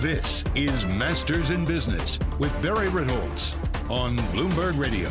This is Masters in Business with Barry Ritholtz on Bloomberg Radio.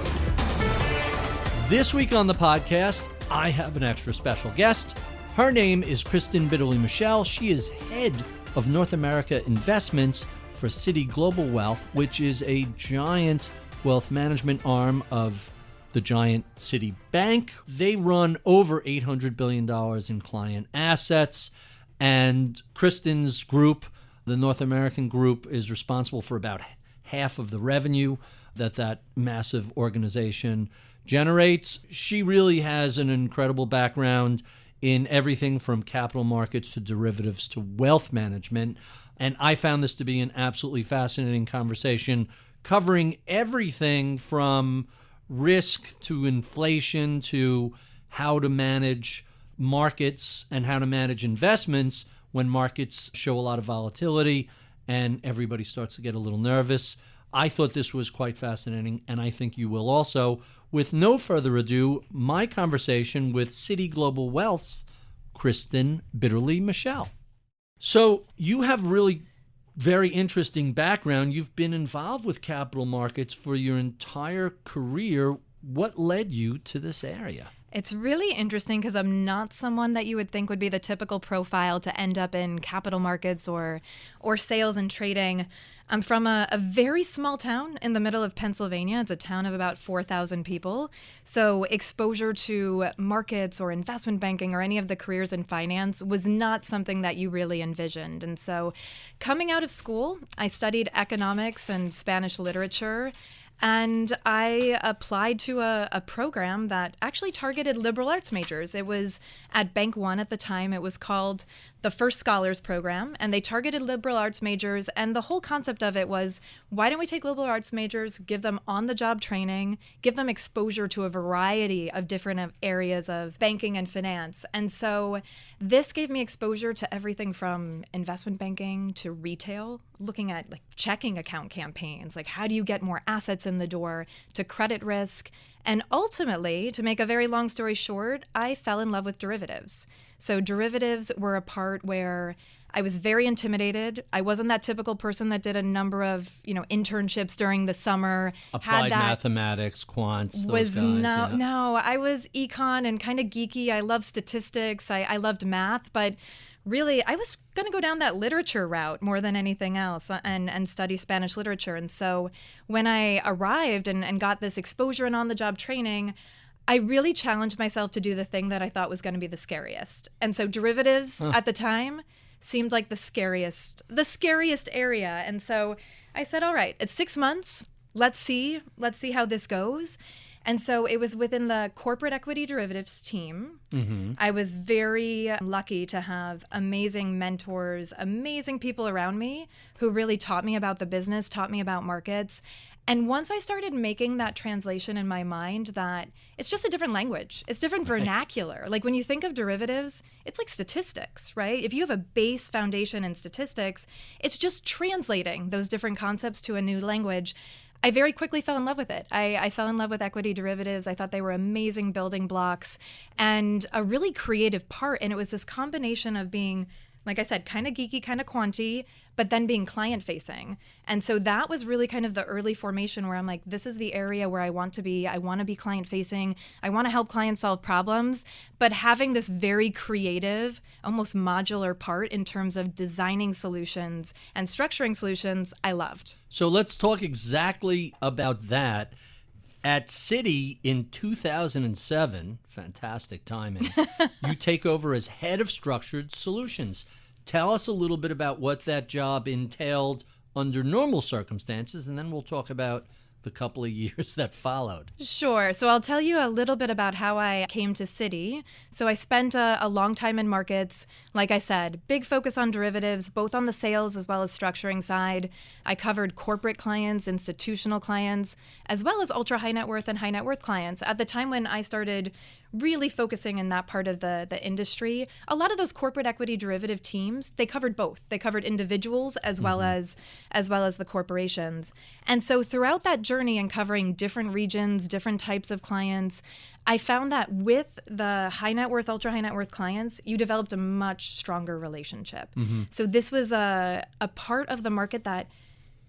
This week on the podcast, I have an extra special guest. Her name is Kristen Bitterly Michell. She is head of North America investments for Citi Global Wealth, which is a giant wealth management arm of the giant Citi Bank. They run over $800 billion in client assets, and Kristen's group, the North American group, is responsible for about half of the revenue that massive organization generates. She really has an incredible background in everything from capital markets to derivatives to wealth management. And I found this to be an absolutely fascinating conversation covering everything from risk to inflation to how to manage markets and how to manage investments when markets show a lot of volatility and everybody starts to get a little nervous. I thought this was quite fascinating, and I think you will also. With no further ado, my conversation with Citi Global Wealth's Kristen Bitterly Michell. So you have really very interesting background. You've been involved with capital markets for your entire career. What led you to this area? It's really interesting because I'm not someone that you would think would be the typical profile to end up in capital markets or sales and trading. I'm from a very small town in the middle of Pennsylvania. It's a town of about 4,000 people. So exposure to markets or investment banking or any of the careers in finance was not something that you really envisioned. And so coming out of school, I studied economics and Spanish literature. And I applied to a program that actually targeted liberal arts majors. It was at Bank One at the time. It was called the First Scholars Program, and they targeted liberal arts majors. And the whole concept of it was, why don't we take liberal arts majors, give them on-the-job training, give them exposure to a variety of different areas of banking and finance. And so this gave me exposure to everything from investment banking to retail, looking at like checking account campaigns, like how do you get more assets in the door, to credit risk. And ultimately, to make a very long story short, I fell in love with derivatives. So derivatives were a part where I was very intimidated. I wasn't that typical person that did a number of, internships during the summer. Applied mathematics, quants, those guys. No, I was econ and kind of geeky. I love statistics. I loved math, but really, I was going to go down that literature route more than anything else and study Spanish literature. And so when I arrived and got this exposure and on-the-job training, I really challenged myself to do the thing that I thought was going to be the scariest. And so derivatives at the time seemed like the scariest area. And so I said, all right, it's 6 months. Let's see how this goes. And so it was within the corporate equity derivatives team. Mm-hmm. I was very lucky to have amazing mentors, amazing people around me who really taught me about the business, taught me about markets. And once I started making that translation in my mind that it's just a different language, it's different vernacular. Like when you think of derivatives, it's like statistics, right? If you have a base foundation in statistics, it's just translating those different concepts to a new language. I very quickly fell in love with it. I fell in love with equity derivatives. I thought they were amazing building blocks and a really creative part. And it was this combination of being, like I said, kind of geeky, kind of quanty, but then being client facing. And so that was really kind of the early formation where I'm like, this is the area where I want to be. I want to be client facing. I want to help clients solve problems, but having this very creative, almost modular part in terms of designing solutions and structuring solutions, I loved. So let's talk exactly about that. At Citi in 2007, fantastic timing, you take over as head of structured solutions. Tell us a little bit about what that job entailed under normal circumstances, and then we'll talk about the couple of years that followed. Sure. So I'll tell you a little bit about how I came to Citi. So I spent a long time in markets. Like I said, big focus on derivatives, both on the sales as well as structuring side. I covered corporate clients, institutional clients, as well as ultra high net worth and high net worth clients. At the time when I started really focusing in that part of the industry. A lot of those corporate equity derivative teams, they covered both. They covered individuals as well as the corporations. And so throughout that journey and covering different regions, different types of clients, I found that with the high net worth, ultra high net worth clients, you developed a much stronger relationship. So this was a part of the market that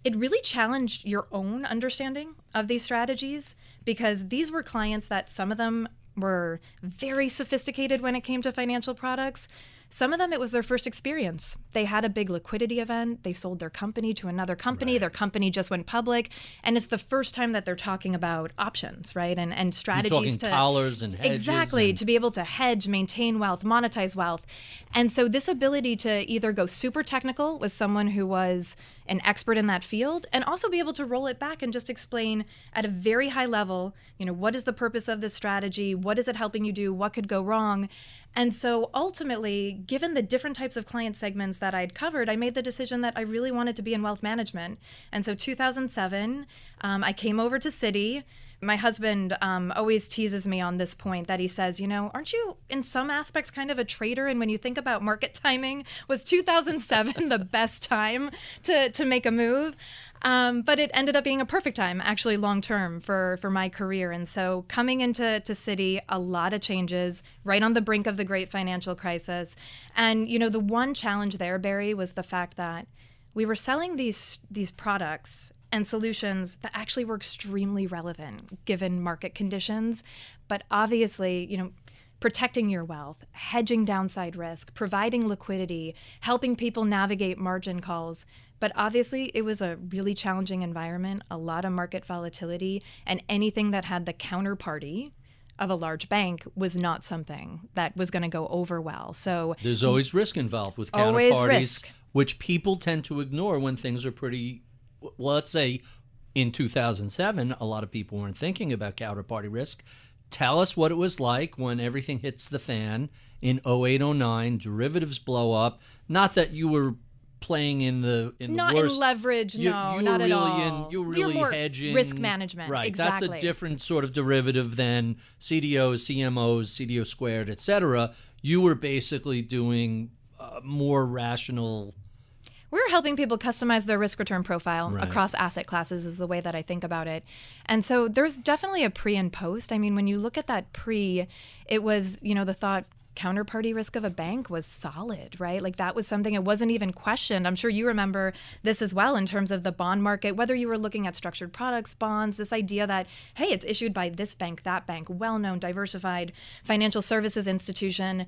it really challenged your own understanding of these strategies, because these were clients that some of them were very sophisticated when it came to financial products. Some of them, it was their first experience. They had a big liquidity event. They sold their company to another company. Right. Their company just went public. And it's the first time that they're talking about options, right? And strategies to collars and hedges. Exactly, to be able to hedge, maintain wealth, monetize wealth. And so this ability to either go super technical with someone who was an expert in that field, and also be able to roll it back and just explain at a very high level, what is the purpose of this strategy? What is it helping you do? What could go wrong? And so ultimately, given the different types of client segments that I'd covered, I made the decision that I really wanted to be in wealth management. And so 2007, I came over to Citi. My husband always teases me on this point that he says, aren't you in some aspects kind of a trader? And when you think about market timing, was 2007 the best time to make a move? But it ended up being a perfect time, actually, long term for my career. And so coming into Citi, a lot of changes, right on the brink of the great financial crisis. And, the one challenge there, Barry, was the fact that we were selling these products and solutions that actually were extremely relevant given market conditions. But obviously, protecting your wealth, hedging downside risk, providing liquidity, helping people navigate margin calls. But obviously, it was a really challenging environment, a lot of market volatility, and anything that had the counterparty of a large bank was not something that was going to go over well. So there's always risk involved with always counterparties, risk, which people tend to ignore when things are pretty. Well, let's say in 2007, a lot of people weren't thinking about counterparty risk. Tell us what it was like when everything hits the fan in 08, 09, derivatives blow up. Not that you were playing in the not worst. in leverage, not at all. You were really more hedging. Risk management, right? Exactly. That's a different sort of derivative than CDOs, CMOs, CDO squared, etc. You were basically doing more rational. We're helping people customize their risk return profile across asset classes is the way that I think about it. And so there's definitely a pre and post. I mean, when you look at that pre, it was, the thought counterparty risk of a bank was solid, right? Like that was something, it wasn't even questioned. I'm sure you remember this as well in terms of the bond market, whether you were looking at structured products, bonds, this idea that, hey, it's issued by this bank, that bank, well-known, diversified financial services institution.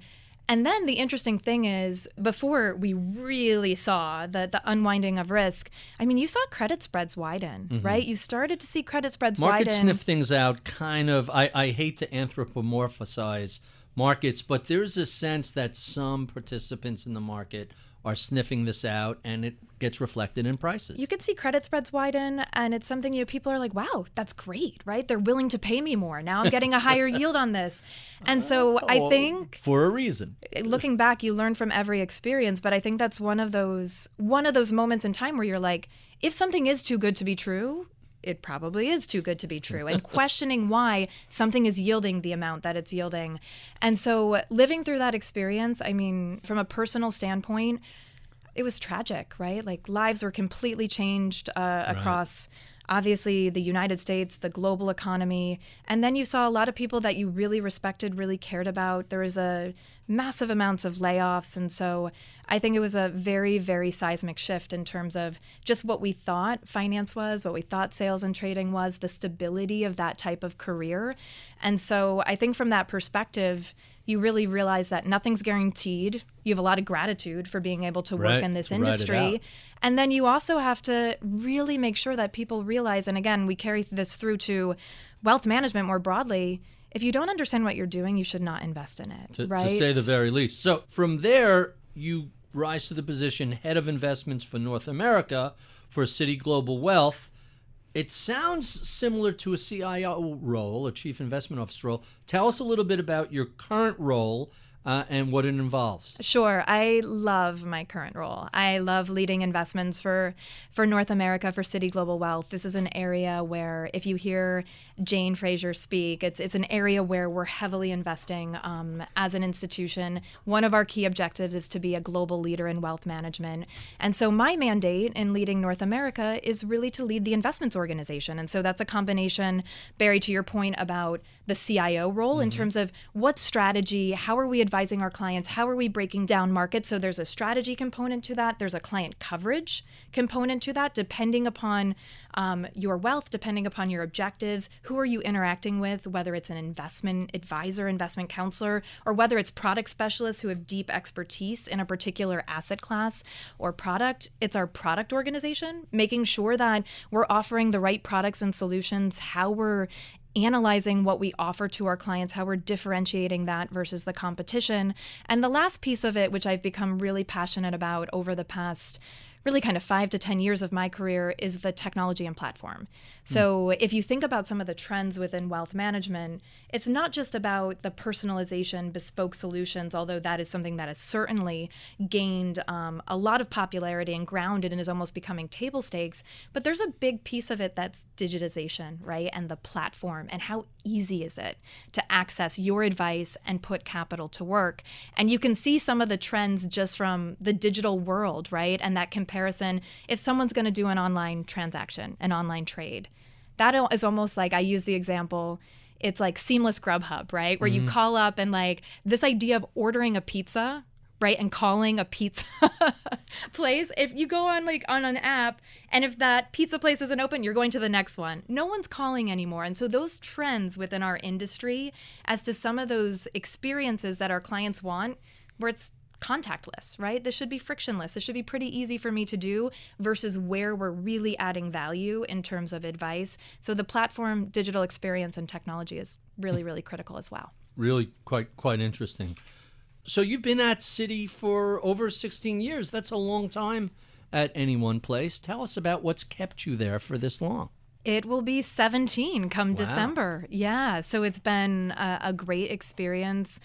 And then the interesting thing is, before we really saw the unwinding of risk, I mean, you saw credit spreads widen, right? You started to see credit spreads widen. Markets sniff things out kind of, I hate to anthropomorphize markets, but there's a sense that some participants in the market are sniffing this out, and it gets reflected in prices. You could see credit spreads widen, and it's something people are like, wow, that's great, right? They're willing to pay me more. Now I'm getting a higher yield on this. And so I think for a reason. Looking back, you learn from every experience, but I think that's one of those moments in time where you're like, if something is too good to be true, it probably is too good to be true, and questioning why something is yielding the amount that it's yielding. And so living through that experience, I mean, from a personal standpoint, it was tragic, right? Like lives were completely changed across, obviously, the United States, the global economy. And then you saw a lot of people that you really respected, really cared about. There was a massive amounts of layoffs. And so I think it was a very, very seismic shift in terms of just what we thought finance was, what we thought sales and trading was, the stability of that type of career. And so I think from that perspective, you really realize that nothing's guaranteed. You have a lot of gratitude for being able to work in this industry. And then you also have to really make sure that people realize, and again, we carry this through to wealth management more broadly, if you don't understand what you're doing, you should not invest in it, right? To say the very least. So from there, you rise to the position head of investments for North America for Citi Global Wealth. It sounds similar to a CIO role, a chief investment officer role. Tell us a little bit about your current role and what it involves. Sure. I love my current role. I love leading investments for North America, for Citi Global Wealth. This is an area where, if you hear Jane Fraser speak, it's an area where we're heavily investing as an institution. One of our key objectives is to be a global leader in wealth management. And so my mandate in leading North America is really to lead the investments organization. And so that's a combination, Barry, to your point about the CIO role in terms of what strategy, how are we advising our clients, how are we breaking down markets? So there's a strategy component to that. There's a client coverage component to that, depending upon your wealth, depending upon your objectives. Who are you interacting with, whether it's an investment advisor, investment counselor, or whether it's product specialists who have deep expertise in a particular asset class or product. It's our product organization, making sure that we're offering the right products and solutions, how we're analyzing what we offer to our clients, how we're differentiating that versus the competition. And the last piece of it, which I've become really passionate about over the past really kind of 5 to 10 years of my career, is the technology and platform. So if you think about some of the trends within wealth management, it's not just about the personalization, bespoke solutions, although that is something that has certainly gained a lot of popularity and grounded and is almost becoming table stakes. But there's a big piece of it that's digitization, right? And the platform, and how easy is it to access your advice and put capital to work. And you can see some of the trends just from the digital world, right? And that comparison, if someone's going to do an online transaction, an online trade, that is almost like, I use the example, it's like seamless Grubhub, right? Where you call up and like this idea of ordering a pizza, right? And calling a pizza place. If you go on an app and if that pizza place isn't open, you're going to the next one. No one's calling anymore. And so those trends within our industry as to some of those experiences that our clients want, where it's contactless, right? This should be frictionless. This should be pretty easy for me to do versus where we're really adding value in terms of advice. So the platform, digital experience, and technology is really, really critical as well. Really quite interesting. So you've been at Citi for over 16 years. That's a long time at any one place. Tell us about what's kept you there for this long. It will be 17 come Wow. December. Yeah, so it's been a great experience.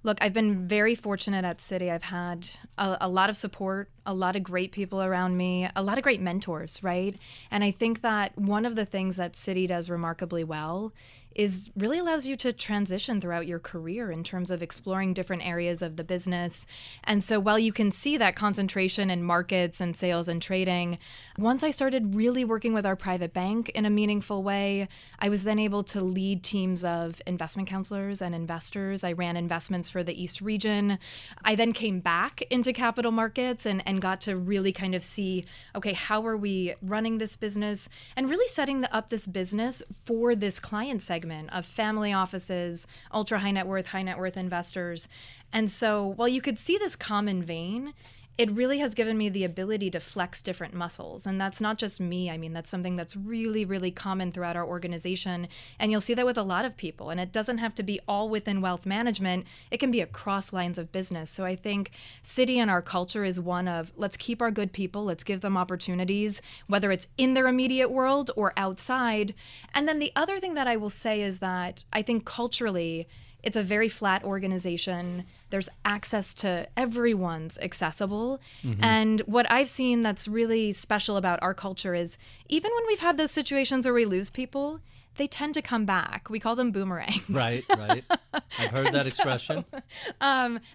Look, I've been very fortunate at Citi. I've had a lot of support, a lot of great people around me, a lot of great mentors, right? And I think that one of the things that Citi does remarkably well is really allows you to transition throughout your career in terms of exploring different areas of the business. And so while you can see that concentration in markets and sales and trading, once I started really working with our private bank in a meaningful way, I was then able to lead teams of investment counselors and investors. I ran investments for the East region. I then came back into capital markets and got to really kind of see, okay, how are we running this business and really setting up this business for this client segment of family offices, ultra high net worth investors. And so while you could see this common vein, it really has given me the ability to flex different muscles. And that's not just me. I mean, that's something that's really, really common throughout our organization. And you'll see that with a lot of people. And it doesn't have to be all within wealth management. It can be across lines of business. So I think Citi and our culture is one of, let's keep our good people, let's give them opportunities, whether it's in their immediate world or outside. And then the other thing that I will say is that I think culturally, it's a very flat organization. There's access to everyone's accessible. And what I've seen that's really special about our culture is even when we've had those situations where we lose people, they tend to come back. We call them boomerangs. Right. I've heard that expression.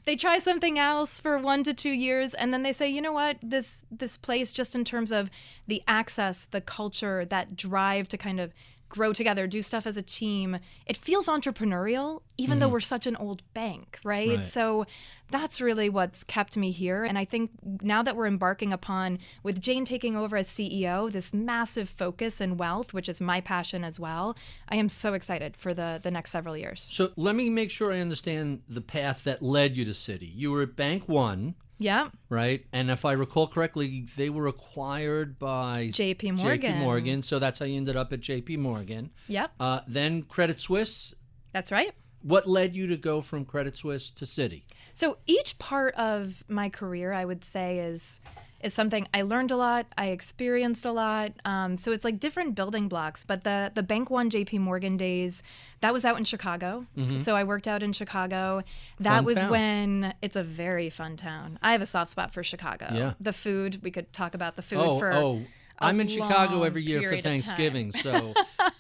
They try something else for 1 to 2 years, and then they say, you know what, this place, just in terms of the access, the culture, that drive to kind of grow together, do stuff as a team, it feels entrepreneurial, even though we're such an old bank, right? So that's really what's kept me here. And I think now that we're embarking upon, with Jane taking over as CEO, this massive focus in wealth, which is my passion as well, I am so excited for the next several years. So let me make sure I understand the path that led you to Citi. You were at Bank One. Yeah. Right. And if I recall correctly, they were acquired by JPMorgan. So that's how you ended up at JPMorgan. Yep. Then Credit Suisse. That's right. What led you to go from Credit Suisse to Citi? So each part of my career, I would say, is something I learned a lot, I experienced a lot. So it's like different building blocks. But the Bank One JPMorgan days, that was out in Chicago. Mm-hmm. So I worked out in Chicago. That fun was town. When it's a very fun town. I have a soft spot for Chicago. Yeah. The food, we could talk about the food I'm in Chicago every year for period of Thanksgiving, so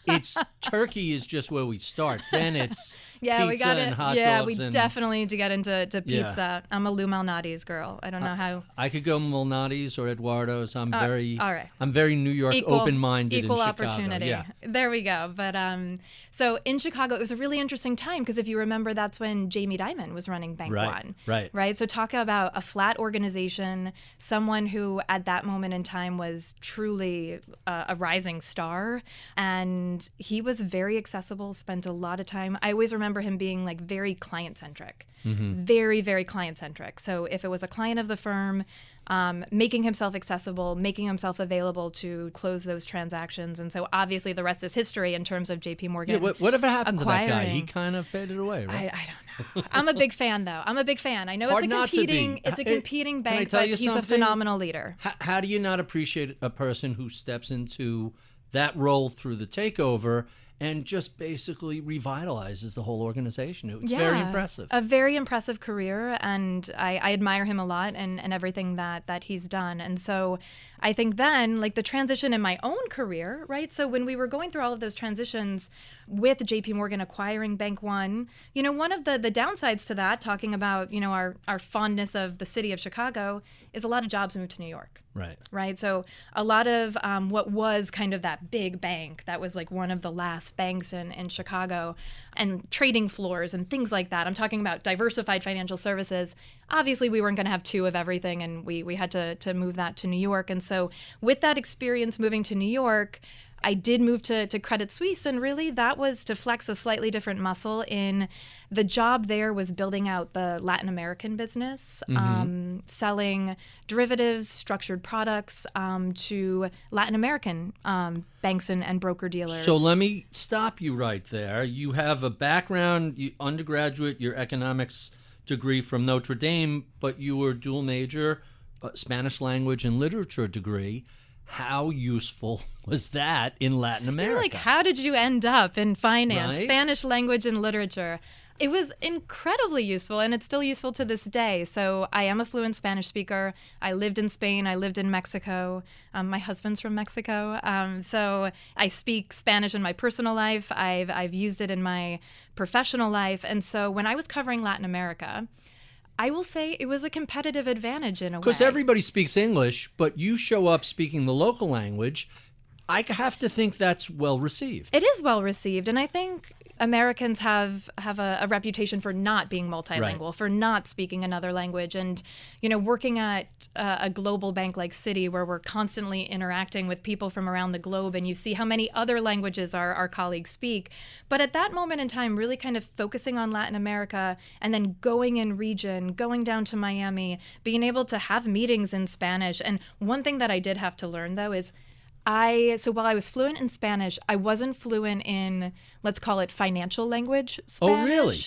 it's turkey is just where we start. Then it's Yeah, pizza and hot yeah, dogs. we and definitely need to get into pizza. I'm a Lou Malnati's girl. I don't know how. I could go Malnati's or Eduardo's. I'm all right. I'm very New York open-minded equal in Chicago. opportunity. Yeah. There we go. But so in Chicago, it was a really interesting time because if you remember, that's when Jamie Dimon was running Bank One. Right. So talk about a flat organization, someone who at that moment in time was truly a rising star, and he was very accessible. Spent a lot of time. I always remember him being like very client-centric, very, very client-centric. So if it was a client of the firm, making himself accessible, making himself available to close those transactions. And so obviously the rest is history in terms of JPMorgan. Yeah, whatever happened acquiring. to that guy? He kind of faded away, right? I don't know. I'm a big fan, though. I'm a big fan. I know Hard it's a competing bank, but he's a phenomenal leader. How do you not appreciate a person who steps into that role through the takeover and just basically revitalizes the whole organization? It's very impressive. A very impressive career, and I admire him a lot and everything that he's done. And so I think then, like the transition in my own career, right? So when we were going through all of those transitions with JPMorgan acquiring Bank One, one of the downsides to that, talking about, our fondness of the city of Chicago, is a lot of jobs moved to New York. Right. So a lot of what was kind of that big bank that was like one of the last banks in Chicago, and trading floors and things like that. I'm talking about diversified financial services. Obviously, we weren't going to have two of everything, and we had to move that to New York. And so with that experience moving to New York, I did move to Credit Suisse, and really that was to flex a slightly different muscle. In the job there was building out the Latin American business, selling derivatives, structured products to Latin American banks and broker-dealers. So let me stop you right there. You have a background, undergraduate, your economics degree from Notre Dame, but you were dual major, Spanish language and literature degree. How useful was that in Latin America? You're like, how did you end up in finance, right? Spanish language and literature? It was incredibly useful, and it's still useful to this day. So I am a fluent Spanish speaker. I lived in Spain. I lived in Mexico. My husband's from Mexico. So I speak Spanish in my personal life. I've used it in my professional life. And so when I was covering Latin America, I will say it was a competitive advantage in a way. Because everybody speaks English, but you show up speaking the local language. I have to think that's well received. It is well received, and I think Americans have a reputation for not being multilingual, for not speaking another language. And, working at a global bank like Citi, where we're constantly interacting with people from around the globe, and you see how many other languages our colleagues speak. But at that moment in time, really kind of focusing on Latin America and then going in region, going down to Miami, being able to have meetings in Spanish. And one thing that I did have to learn, though, is so while I was fluent in Spanish, I wasn't fluent in, let's call it financial language Spanish. Oh, really?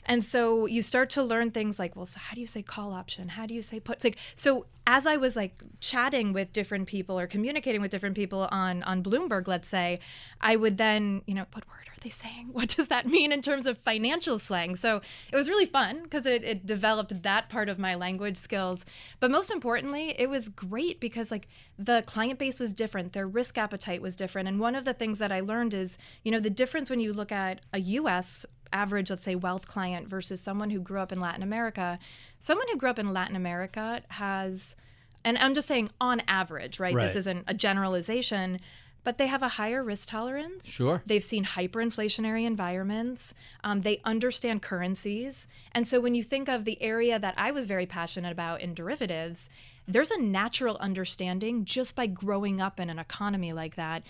And so you start to learn things like, well, so how do you say call option? How do you say put? It's like, so as I was like chatting with different people or communicating with different people on Bloomberg, let's say, I would then, what word are they saying? What does that mean in terms of financial slang? So it was really fun because it developed that part of my language skills. But most importantly, it was great because like the client base was different. Their risk appetite was different. And one of the things that I learned is, the difference when you look at a U.S. average, let's say, wealth client versus someone who grew up in Latin America. Someone who grew up in Latin America has, and I'm just saying on average, right? This isn't a generalization, but they have a higher risk tolerance. Sure. They've seen hyperinflationary environments. They understand currencies. And so when you think of the area that I was very passionate about in derivatives, there's a natural understanding just by growing up in an economy like that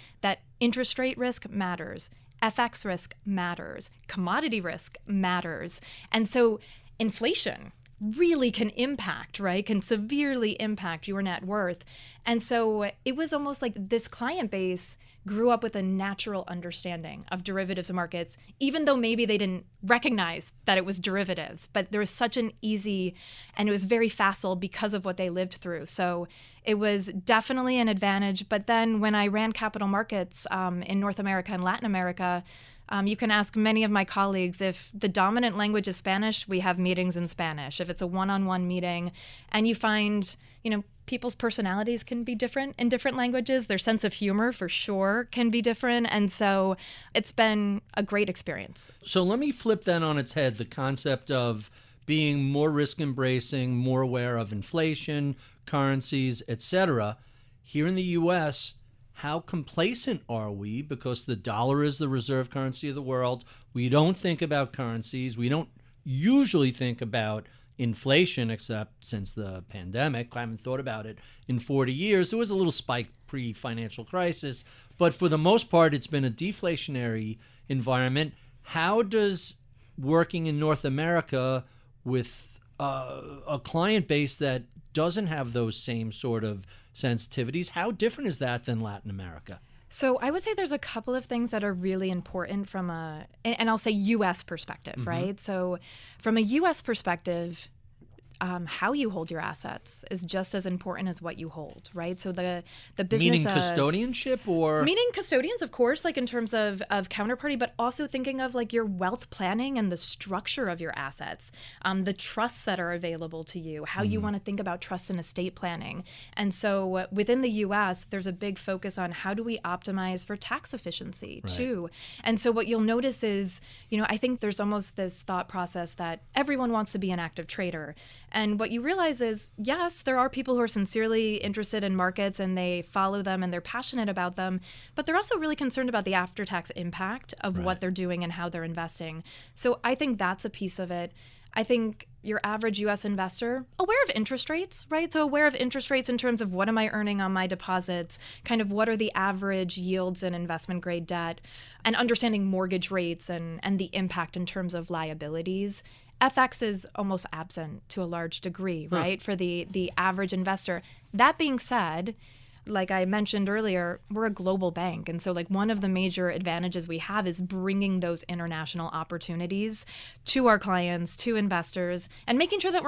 interest rate risk matters. FX risk matters. Commodity risk matters. And so inflation really can impact, right? Can severely impact your net worth. And so it was almost like this client base grew up with a natural understanding of derivatives markets, even though maybe they didn't recognize that it was derivatives. But there was such an easy, and it was very facile because of what they lived through. So it was definitely an advantage. But then when I ran capital markets in North America and Latin America, you can ask many of my colleagues, if the dominant language is Spanish, we have meetings in Spanish. If it's a one-on-one meeting, and you find, people's personalities can be different in different languages. Their sense of humor, for sure, can be different. And so it's been a great experience. So let me flip that on its head, the concept of being more risk-embracing, more aware of inflation, currencies, etc. Here in the U.S., how complacent are we? Because the dollar is the reserve currency of the world. We don't think about currencies. We don't usually think about inflation, except since the pandemic. I haven't thought about it in 40 years. There was a little spike pre-financial crisis, but for the most part, it's been a deflationary environment. How does working in North America with a client base that doesn't have those same sort of sensitivities, how different is that than Latin America? So I would say there's a couple of things that are really important from and I'll say U.S. perspective, right? So from a U.S. perspective, how you hold your assets is just as important as what you hold, right? So the business meaning custodianship, or meaning custodians, of course, like in terms of counterparty, but also thinking of like your wealth planning and the structure of your assets, the trusts that are available to you, how you want to think about trust and estate planning. And so within the U.S., there's a big focus on how do we optimize for tax efficiency too. And so what you'll notice is, I think there's almost this thought process that everyone wants to be an active trader. And what you realize is, yes, there are people who are sincerely interested in markets and they follow them and they're passionate about them, but they're also really concerned about the after-tax impact of what they're doing and how they're investing. So I think that's a piece of it. I think your average U.S. investor, aware of interest rates, right? So aware of interest rates in terms of what am I earning on my deposits, kind of what are the average yields in investment grade debt, and understanding mortgage rates and the impact in terms of liabilities. FX is almost absent to a large degree, right, for the average investor. That being said, like I mentioned earlier, we're a global bank. And so like one of the major advantages we have is bringing those international opportunities to our clients, to investors, and making sure that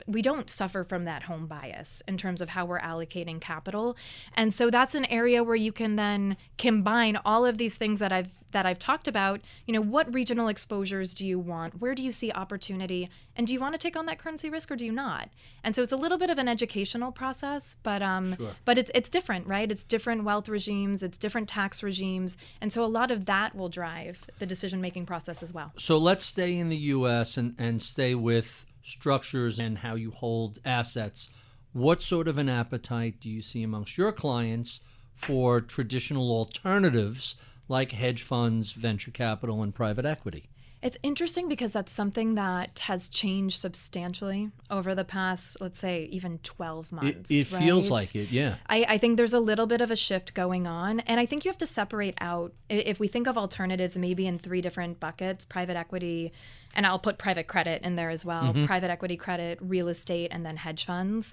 we don't suffer from that home bias in terms of how we're allocating capital. And so that's an area where you can then combine all of these things that I've talked about. What regional exposures do you want? Where do you see opportunity? And do you want to take on that currency risk or do you not? And so it's a little bit of an educational process, but it's different, right? It's different wealth regimes, it's different tax regimes. And so a lot of that will drive the decision-making process as well. So let's stay in the U.S. and stay with structures and how you hold assets. What sort of an appetite do you see amongst your clients for traditional alternatives like hedge funds, venture capital, and private equity? It's interesting because that's something that has changed substantially over the past, let's say, even 12 months. It feels like it, yeah. I think there's a little bit of a shift going on. And I think you have to separate out, if we think of alternatives maybe in three different buckets, private equity, and I'll put private credit in there as well, private equity credit, real estate, and then hedge funds.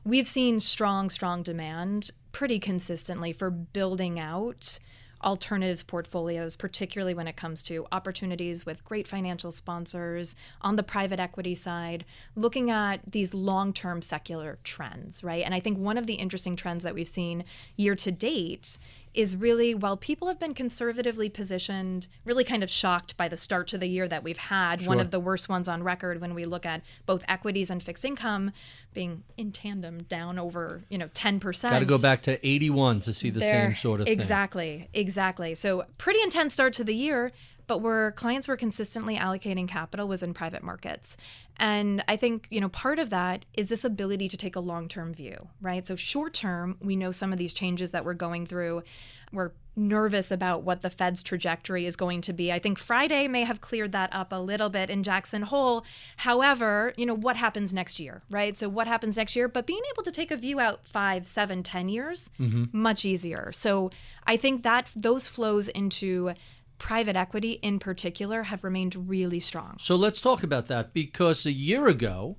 We've seen strong demand pretty consistently for building out alternatives portfolios, particularly when it comes to opportunities with great financial sponsors on the private equity side, looking at these long-term secular trends, right? And I think one of the interesting trends that we've seen year to date is really, while people have been conservatively positioned, really kind of shocked by the start to the year that we've had, one of the worst ones on record when we look at both equities and fixed income being in tandem down over 10%. Got to go back to 81 to see the same sort of thing. Exactly. So pretty intense start to the year, but where clients were consistently allocating capital was in private markets. And I think, part of that is this ability to take a long-term view, right? So short-term, we know some of these changes that we're going through. We're nervous about what the Fed's trajectory is going to be. I think Friday may have cleared that up a little bit in Jackson Hole. However, what happens next year, right? So what happens next year? But being able to take a view out 5, 7, 10 years, much easier. So I think that those flows into private equity in particular have remained really strong. So let's talk about that, because a year ago,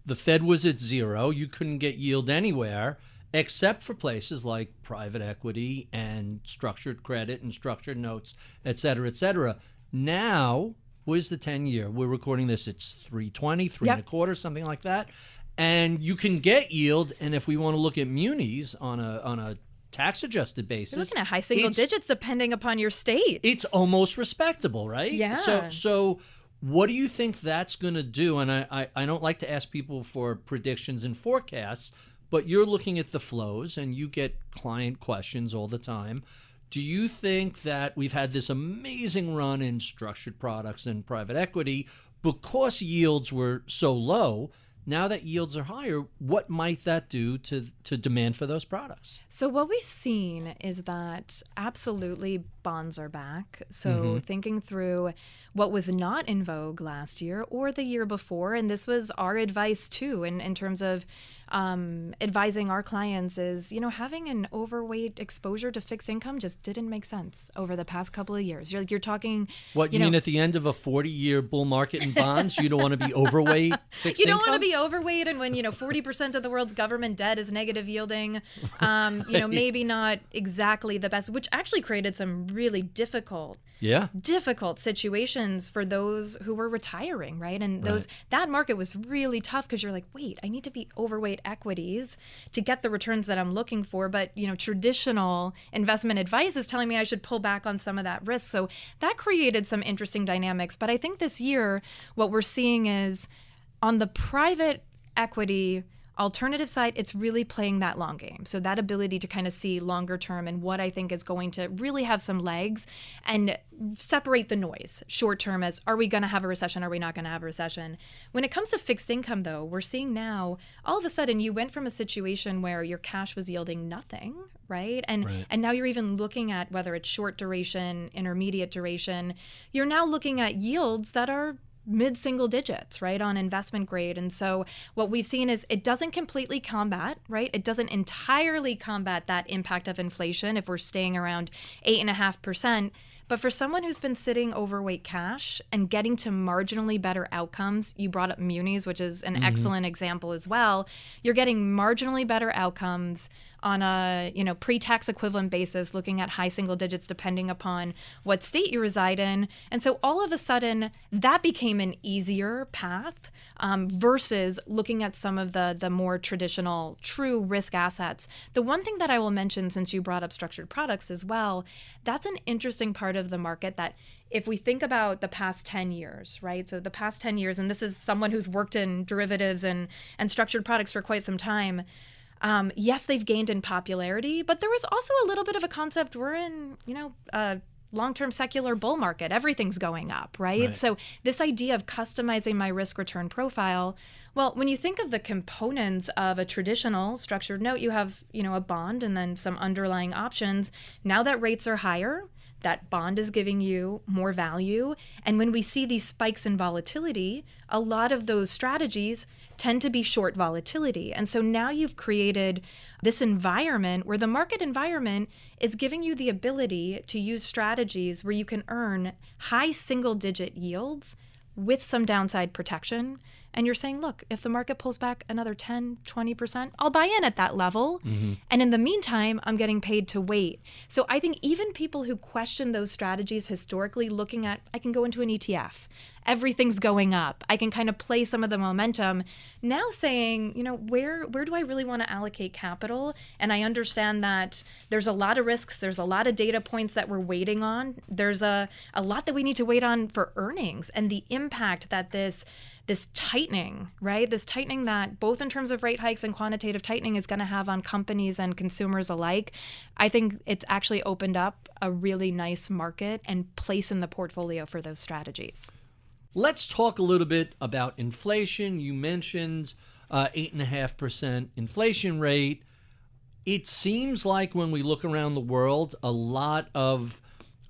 the Fed was at zero. You couldn't get yield anywhere except for places like private equity and structured credit and structured notes, et cetera, et cetera. Now, where's the 10-year? We're recording this. It's 320, 3.25, something like that. And you can get yield. And if we want to look at munis on a tax-adjusted basis, you're looking at high single digits depending upon your state. It's almost respectable, right? Yeah. So what do you think that's going to do? And I don't like to ask people for predictions and forecasts, but you're looking at the flows and you get client questions all the time. Do you think that we've had this amazing run in structured products and private equity because yields were so low? Now that yields are higher, what might that do to demand for those products? So what we've seen is that absolutely bonds are back. So thinking through what was not in vogue last year or the year before, and this was our advice too in terms of advising our clients is, having an overweight exposure to fixed income just didn't make sense over the past couple of years. You're talking... What, you mean at the end of a 40-year bull market in bonds, you don't want to be overweight fixed income? You don't want to be overweight, and when, 40% of the world's government debt is negative yielding, Right. maybe not exactly the best, which actually created some really difficult situations for those who were retiring, right? And that market was really tough because you're like, wait, I need to be overweight equities to get the returns that I'm looking for. But, traditional investment advice is telling me I should pull back on some of that risk. So that created some interesting dynamics. But I think this year, what we're seeing is on the private equity alternative side, it's really playing that long game. So that ability to kind of see longer term and what I think is going to really have some legs and separate the noise short term as, are we going to have a recession? Are we not going to have a recession? When it comes to fixed income, though, we're seeing now all of a sudden you went from a situation where your cash was yielding nothing, right? And now you're even looking at whether it's short duration, intermediate duration, you're now looking at yields that are mid-single digits, right, on investment grade. And so what we've seen is it doesn't completely combat, right? It doesn't entirely combat that impact of inflation if we're staying around 8.5%. But for someone who's been sitting overweight cash and getting to marginally better outcomes, you brought up munis, which is an excellent example as well. You're getting marginally better outcomes on a pre-tax equivalent basis, looking at high single digits depending upon what state you reside in. And so all of a sudden, that became an easier path versus looking at some of the more traditional true risk assets. The one thing that I will mention, since you brought up structured products as well, that's an interesting part of the market that if we think about the past 10 years, right? So the past 10 years, and this is someone who's worked in derivatives and structured products for quite some time. Yes, they've gained in popularity, but there was also a little bit of a concept we're in, a long-term secular bull market. Everything's going up, right? So this idea of customizing my risk return profile, well, when you think of the components of a traditional structured note, you have, a bond and then some underlying options. Now that rates are higher, that bond is giving you more value. And when we see these spikes in volatility, a lot of those strategies tend to be short volatility. And so now you've created this environment where the market environment is giving you the ability to use strategies where you can earn high single-digit yields with some downside protection. And you're saying, look, if the market pulls back another 10, 20%, I'll buy in at that level. And in the meantime, I'm getting paid to wait. So I think even people who question those strategies historically, looking at, I can go into an ETF, everything's going up, I can kind of play some of the momentum, now saying, where do I really want to allocate capital? And I understand that there's a lot of risks, there's a lot of data points that we're waiting on. There's a lot that we need to wait on for earnings and the impact that this tightening, right? This tightening that both in terms of rate hikes and quantitative tightening is going to have on companies and consumers alike. I think it's actually opened up a really nice market and place in the portfolio for those strategies. Let's talk a little bit about inflation. You mentioned 8.5% inflation rate. It seems like when we look around the world, a lot of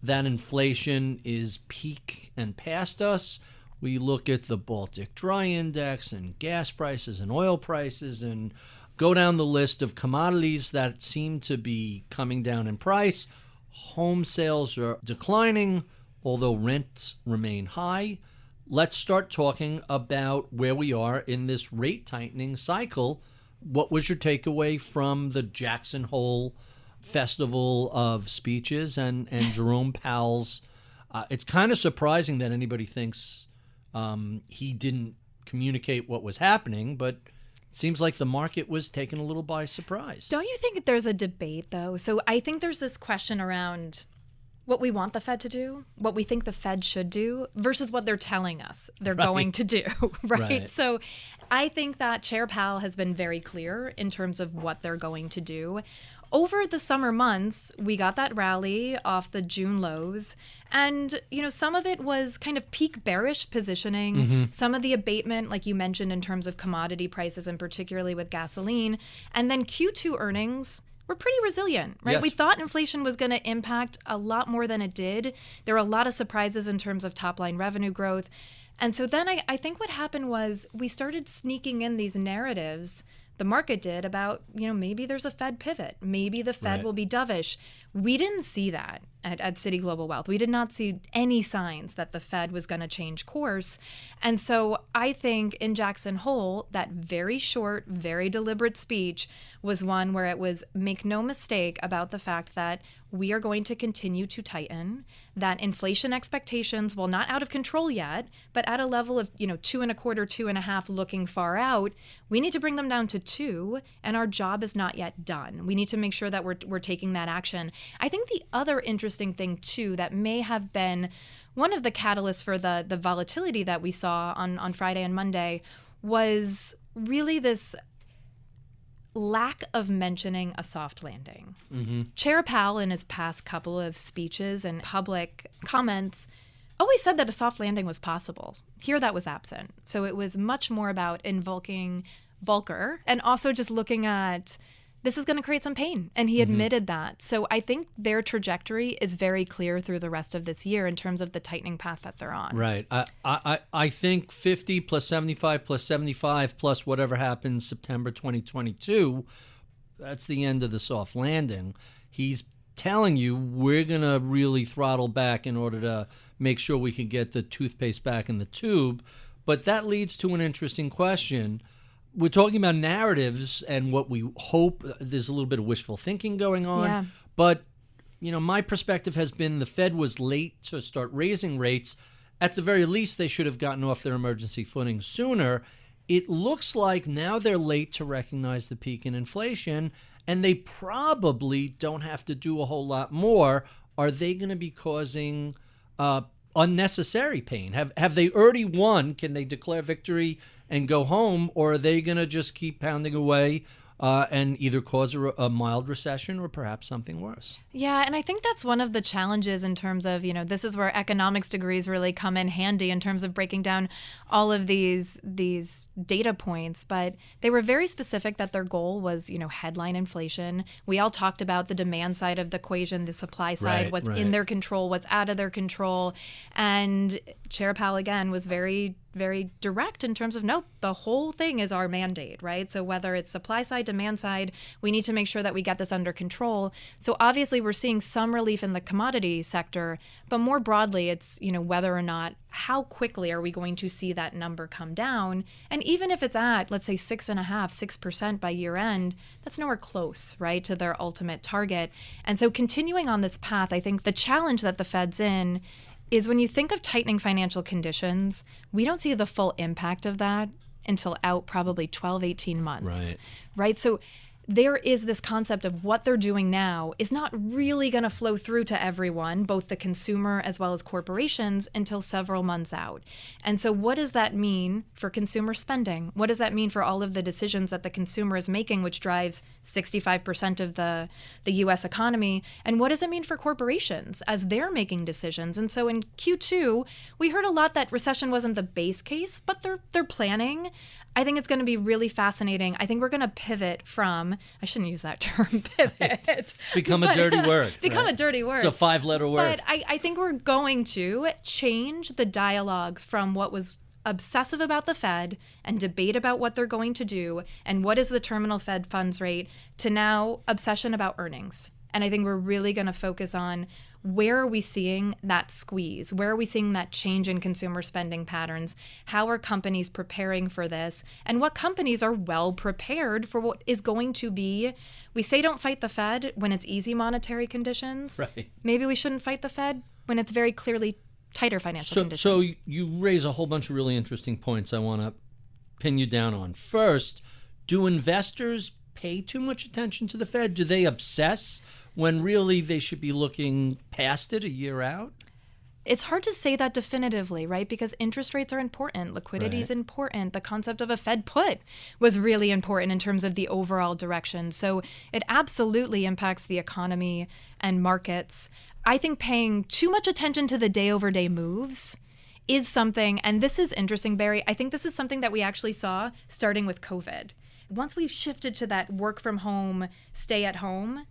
that inflation is peak and past us. We look at the Baltic Dry Index and gas prices and oil prices and go down the list of commodities that seem to be coming down in price. Home sales are declining, although rents remain high. let's start talking about where we are in this rate tightening cycle. What was your takeaway from the Jackson Hole festival of speeches and Jerome Powell's? It's kind of surprising that anybody thinks he didn't communicate what was happening, but it seems like the market was taken a little by surprise. Don't you think there's a debate, though? So I think there's this question around what we want the Fed to do, what we think the Fed should do, versus what they're telling us they're going to do, right? So I think that Chair Powell has been very clear in terms of what they're going to do. Over the summer months, we got that rally off the June lows. And, some of it was kind of peak bearish positioning, some of the abatement, like you mentioned, in terms of commodity prices, and particularly with gasoline. And then Q2 earnings were pretty resilient, right? Yes. We thought inflation was going to impact a lot more than it did. There were a lot of surprises in terms of top-line revenue growth. And so then I think what happened was we started sneaking in these narratives, the market did, about, maybe there's a Fed pivot. Maybe the Fed will be dovish. We didn't see that at Citi Global Wealth. We did not see any signs that the Fed was going to change course. And so I think in Jackson Hole, that very short, very deliberate speech was one where it was, make no mistake about the fact that we are going to continue to tighten, that inflation expectations, while not out of control yet, but at a level of 2.25, 2.5 looking far out, we need to bring them down to 2, and our job is not yet done. We need to make sure that we're taking that action. I think the other interesting thing too that may have been one of the catalysts for the volatility that we saw on Friday and Monday was really this lack of mentioning a soft landing. Chair Powell, in his past couple of speeches and public comments, always said that a soft landing was possible. Here that was absent. So it was much more about invoking Volcker and also just looking at this is going to create some pain. And he admitted that. So I think their trajectory is very clear through the rest of this year in terms of the tightening path that they're on. Right. I think 50 plus 75 plus 75 plus whatever happens September 2022, that's the end of the soft landing. He's telling you we're going to really throttle back in order to make sure we can get the toothpaste back in the tube. But that leads to an interesting question. We're talking about narratives and what we hope. There's a little bit of wishful thinking going on. Yeah. But, my perspective has been the Fed was late to start raising rates. At the very least, they should have gotten off their emergency footing sooner. It looks like now they're late to recognize the peak in inflation, and they probably don't have to do a whole lot more. Are they going to be causing unnecessary pain? Have they already won? Can they declare victory and go home, or are they going to just keep pounding away and either cause a mild recession or perhaps something worse? Yeah, and I think that's one of the challenges in terms of, this is where economics degrees really come in handy in terms of breaking down all of these data points. But they were very specific that their goal was, headline inflation. We all talked about the demand side of the equation, the supply side, what's in their control, what's out of their control. And Chair Powell, again, was very, very direct in terms of, no, the whole thing is our mandate, right? So whether it's supply side, demand side, we need to make sure that we get this under control. So obviously we're seeing some relief in the commodity sector, but more broadly, it's, whether or not, how quickly are we going to see that number come down? And even if it's at, let's say 6.5%, 6% by year end, that's nowhere close, right, to their ultimate target. And so continuing on this path, I think the challenge that the Fed's in is when you think of tightening financial conditions, we don't see the full impact of that until out probably 12, 18 months, right? So there is this concept of what they're doing now is not really going to flow through to everyone, both the consumer as well as corporations, until several months out. And so what does that mean for consumer spending? What does that mean for all of the decisions that the consumer is making, which drives 65% of the U.S. economy? And what does it mean for corporations as they're making decisions? And so in Q2, we heard a lot that recession wasn't the base case, but they're planning. I think it's going to be really fascinating. I think we're going to pivot from, I shouldn't use that term, pivot. It's become a dirty word. A dirty word. It's a 5-letter word. But I think we're going to change the dialogue from what was obsessive about the Fed and debate about what they're going to do and what is the terminal Fed funds rate to now obsession about earnings. And I think we're really going to focus on where are we seeing that squeeze? Where are we seeing that change in consumer spending patterns? How are companies preparing for this? And what companies are well prepared for what is going to be, we say don't fight the Fed when it's easy monetary conditions. Right. Maybe we shouldn't fight the Fed when it's very clearly tighter financial conditions. So you raise a whole bunch of really interesting points I want to pin you down on. First, do investors pay too much attention to the Fed? Do they obsess when really they should be looking past it a year out? It's hard to say that definitively, right? Because interest rates are important. Liquidity is important. The concept of a Fed put was really important in terms of the overall direction. So it absolutely impacts the economy and markets. I think paying too much attention to the day-over-day moves is something, and this is interesting, Barry, I think this is something that we actually saw starting with COVID. Once we've shifted to that work from home, stay at home,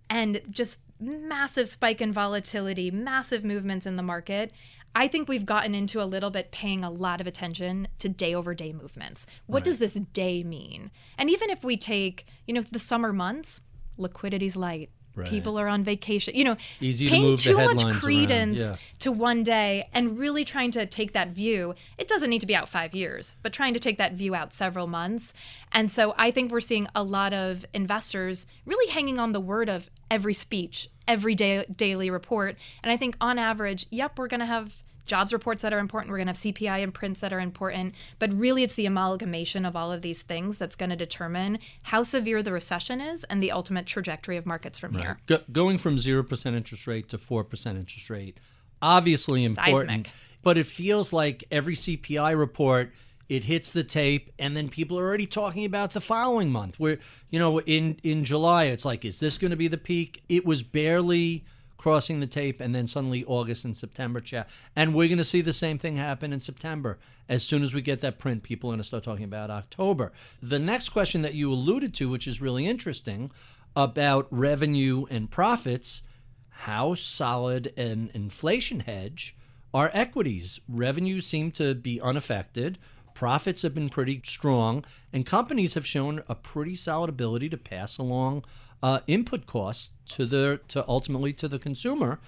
and just massive spike in volatility, massive movements in the market, I think we've gotten into a little bit paying a lot of attention to day-over-day movements. What does this day mean? And even if we take, the summer months, liquidity's light. Right. People are on vacation. Easy to paying move too the much headlines credence around. to one day and really trying to take that view. It doesn't need to be out 5 years, but trying to take that view out several months. And so I think we're seeing a lot of investors really hanging on the word of every speech, every daily report. And I think on average, we're going to have jobs reports that are important. We're going to have CPI and prints that are important. But really, it's the amalgamation of all of these things that's going to determine how severe the recession is and the ultimate trajectory of markets from here. Going from 0% interest rate to 4% interest rate, obviously important. Seismic. But it feels like every CPI report, it hits the tape, and then people are already talking about the following month. Where, in July, it's like, is this going to be the peak? It was barely crossing the tape, and then suddenly August and September chat. And we're going to see the same thing happen in September. As soon as we get that print, people are going to start talking about October. The next question that you alluded to, which is really interesting, about revenue and profits, how solid an inflation hedge are equities? Revenues seem to be unaffected. Profits have been pretty strong, and companies have shown a pretty solid ability to pass along input costs to ultimately to the consumer.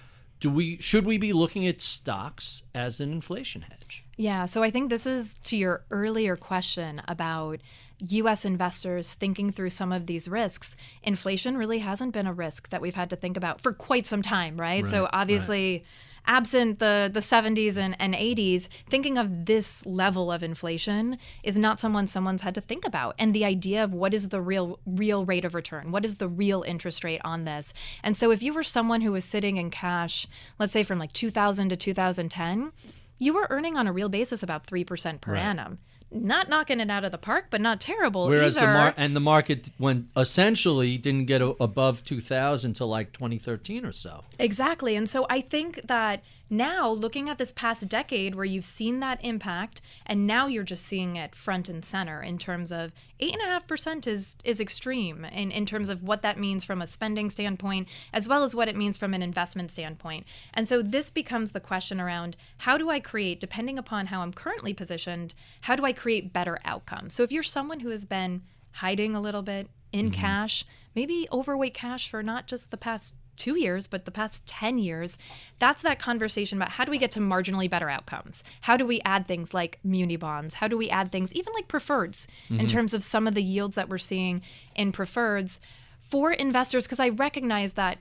Should we be looking at stocks as an inflation hedge? Yeah, so I think this is to your earlier question about U.S. investors thinking through some of these risks. Inflation really hasn't been a risk that we've had to think about for quite some time, right? So obviously, absent the 70s and 80s, thinking of this level of inflation is not someone's had to think about. And the idea of what is the real rate of return, what is the real interest rate on this? And so if you were someone who was sitting in cash, let's say from like 2000 to 2010, you were earning on a real basis about 3% per annum. Not knocking it out of the park, but not terrible Whereas either. the market essentially didn't get above 2000 until like 2013 or so. Exactly. And so I think that now, looking at this past decade where you've seen that impact, and now you're just seeing it front and center in terms of 8.5% is extreme in terms of what that means from a spending standpoint, as well as what it means from an investment standpoint. And so this becomes the question around how do I create, depending upon how I'm currently positioned, how do I create better outcomes? So if you're someone who has been hiding a little bit in cash, maybe overweight cash for not just the past 2 years, but the past 10 years, that's that conversation about how do we get to marginally better outcomes? How do we add things like muni bonds? How do we add things even like preferreds in terms of some of the yields that we're seeing in preferreds for investors? Because I recognize that,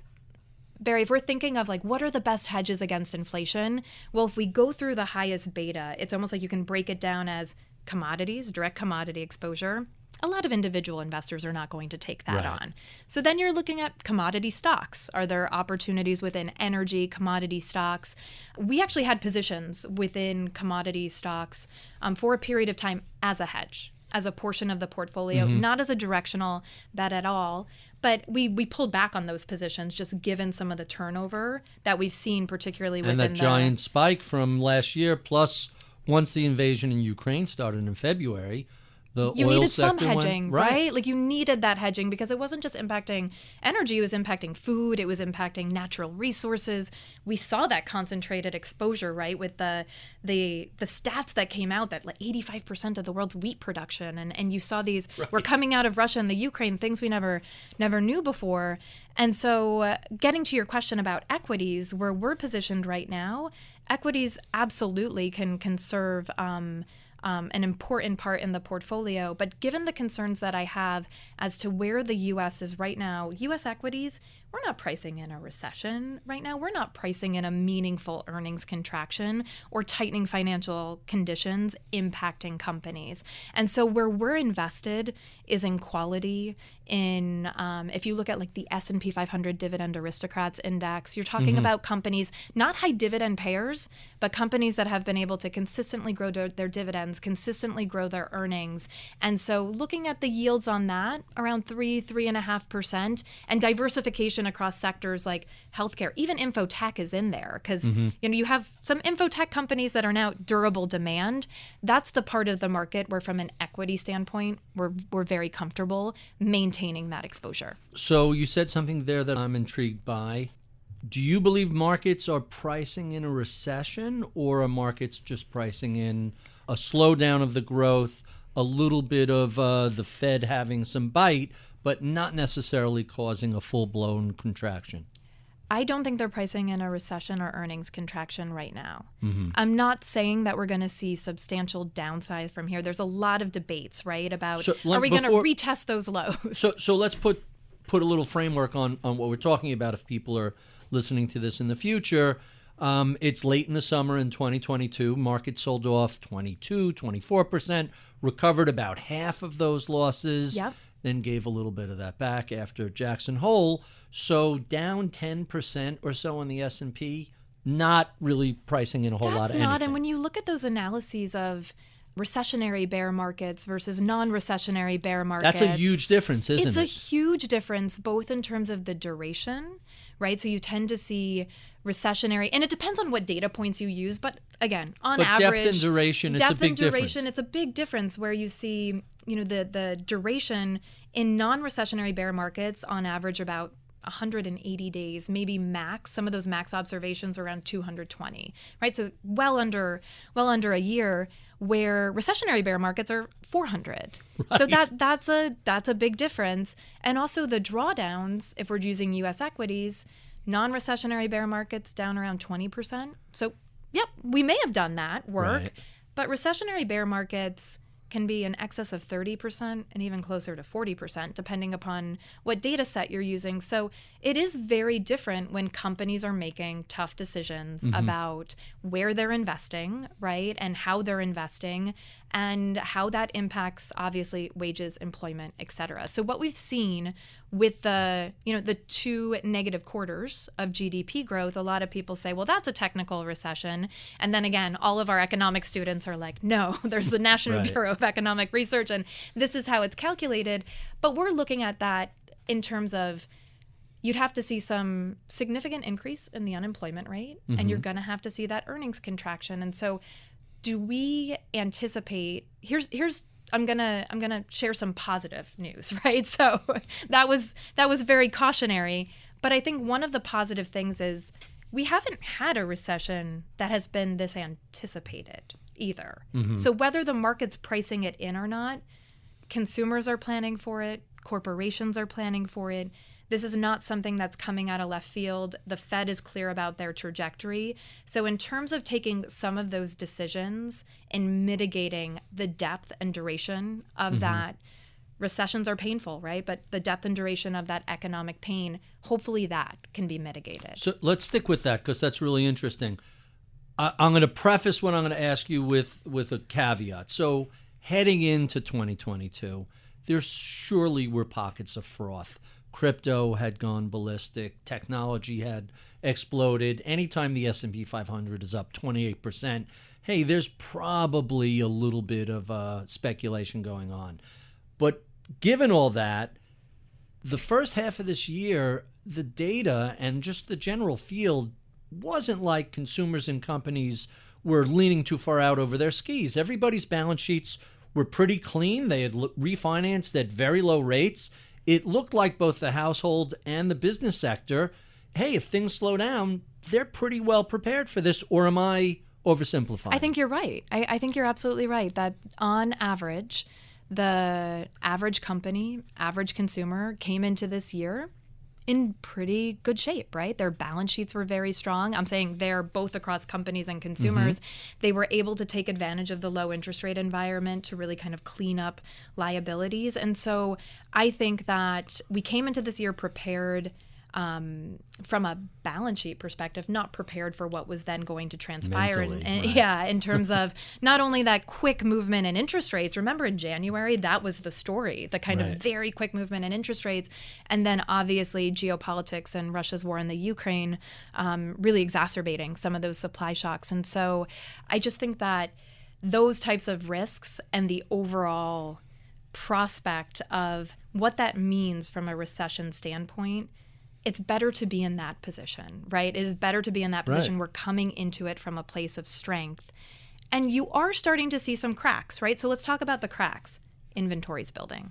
Barry, if we're thinking of like what are the best hedges against inflation, well, if we go through the highest beta, it's almost like you can break it down as commodities, direct commodity exposure. A lot of individual investors are not going to take that on. So then you're looking at commodity stocks. Are there opportunities within energy, commodity stocks? We actually had positions within commodity stocks for a period of time as a hedge, as a portion of the portfolio, not as a directional bet at all. But we pulled back on those positions just given some of the turnover that we've seen, particularly within and that giant spike from last year, plus once the invasion in Ukraine started in February, The you oil needed some sector hedging, went, right? Like you needed that hedging because it wasn't just impacting energy, it was impacting food, it was impacting natural resources. We saw that concentrated exposure, right, with the stats that came out that like 85% of the world's wheat production, and you saw these were coming out of Russia and the Ukraine, things we never knew before. And so getting to your question about equities, where we're positioned right now, equities absolutely can serve an important part in the portfolio. But given the concerns that I have as to where the U.S. is right now, U.S. equities, we're not pricing in a recession right now. We're not pricing in a meaningful earnings contraction or tightening financial conditions impacting companies. And so where we're invested is in quality. In if you look at like the S&P 500 Dividend Aristocrats Index, you're talking about companies, not high dividend payers, but companies that have been able to consistently grow their dividends, consistently grow their earnings. And so looking at the yields on that, around 3.5%, and diversification across sectors like healthcare, even infotech is in there because you have some infotech companies that are now durable demand. That's the part of the market where from an equity standpoint, we're very comfortable maintaining that exposure. So you said something there that I'm intrigued by. Do you believe markets are pricing in a recession, or are markets just pricing in a slowdown of the growth, a little bit of the Fed having some bite, but not necessarily causing a full-blown contraction? I don't think they're pricing in a recession or earnings contraction right now. I'm not saying that we're going to see substantial downside from here. There's a lot of debates, right, about are we going to retest those lows? So let's put a little framework on what we're talking about if people are listening to this in the future. It's late in the summer in 2022. Market sold off 22, 24%, recovered about half of those losses. Yep. Then gave a little bit of that back after Jackson Hole. So down 10% or so on the S&P, not really pricing in a whole lot of anything. And when you look at those analyses of recessionary bear markets versus non-recessionary bear markets. That's a huge difference, isn't it? It's a huge difference, both in terms of the duration, right? So you tend to see recessionary, and it depends on what data points you use, but again, on average, depth and duration, it's a big difference. It's a big difference where you see, the duration in non-recessionary bear markets on average about 180 days, maybe max. Some of those max observations are around 220, right? So well under a year, where recessionary bear markets are 400. Right. So that's a big difference. And also the drawdowns, if we're using U.S. equities, non-recessionary bear markets down around 20%. So, yep, we may have done that work, right. But recessionary bear markets can be in excess of 30% and even closer to 40%, depending upon what data set you're using. So it is very different when companies are making tough decisions about where they're investing, right, and how they're investing, and how that impacts, obviously, wages, employment, et cetera. So what we've seen with the 2 negative quarters of GDP growth, a lot of people say, well, that's a technical recession. And then again, all of our economic students are like, no, there's the National right. Bureau of Economic Research, and this is how it's calculated. But we're looking at that in terms of you'd have to see some significant increase in the unemployment rate, and you're going to have to see that earnings contraction. And so do we anticipate, I'm gonna share some positive news, right? So that was very cautionary, but I think one of the positive things is we haven't had a recession that has been this anticipated either. So whether the market's pricing it in or not, consumers are planning for it, corporations are planning for it. This is not something that's coming out of left field. The Fed is clear about their trajectory. So in terms of taking some of those decisions and mitigating the depth and duration of that, recessions are painful, right? But the depth and duration of that economic pain, hopefully that can be mitigated. So let's stick with that because that's really interesting. I'm going to preface what I'm going to ask you with a caveat. So heading into 2022, there surely were pockets of froth. Crypto had gone ballistic. Technology had exploded. Anytime the S&P 500 is up 28%, hey, there's probably a little bit of speculation going on. But given all that, the first half of this year, the data and just the general field wasn't like consumers and companies were leaning too far out over their skis. Everybody's balance sheets were pretty clean. They had refinanced at very low rates. It looked like both the household and the business sector, hey, if things slow down, they're pretty well prepared for this. Or am I oversimplifying? I think you're right. I think you're absolutely right that on average, the average company, average consumer came into this year in pretty good shape, right? Their balance sheets were very strong. I'm saying they're both across companies and consumers. They were able to take advantage of the low interest rate environment to really kind of clean up liabilities. And so I think that we came into this year prepared from a balance sheet perspective, not prepared for what was then going to transpire. In terms of not only that quick movement in interest rates. Remember in January, that was the story, the kind of very quick movement in interest rates. And then obviously geopolitics and Russia's war in the Ukraine really exacerbating some of those supply shocks. And so I just think that those types of risks and the overall prospect of what that means from a recession standpoint, it's better to be in that position, right? It is better to be in that position. We're coming into it from a place of strength. And you are starting to see some cracks, right? So let's talk about the cracks. Inventories building,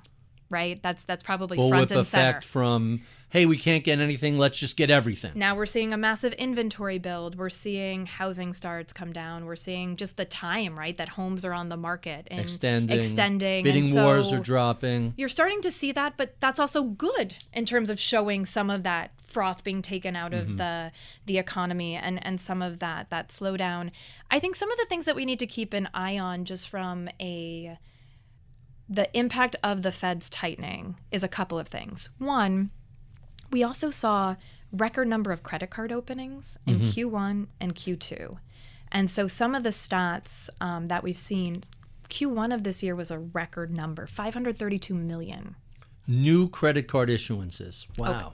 right? That's probably front and center. Effect from, hey, we can't get anything, let's just get everything. Now we're seeing a massive inventory build. We're seeing housing starts come down. We're seeing just the time, right, that homes are on the market and extending. Bidding wars are dropping. You're starting to see that, but that's also good in terms of showing some of that froth being taken out of the economy and some of that slowdown. I think some of the things that we need to keep an eye on just from the impact of the Fed's tightening is a couple of things. One, we also saw record number of credit card openings in Q1 and Q2. And so some of the stats that we've seen, Q1 of this year was a record number, 532 million. New credit card issuances. Wow. Okay.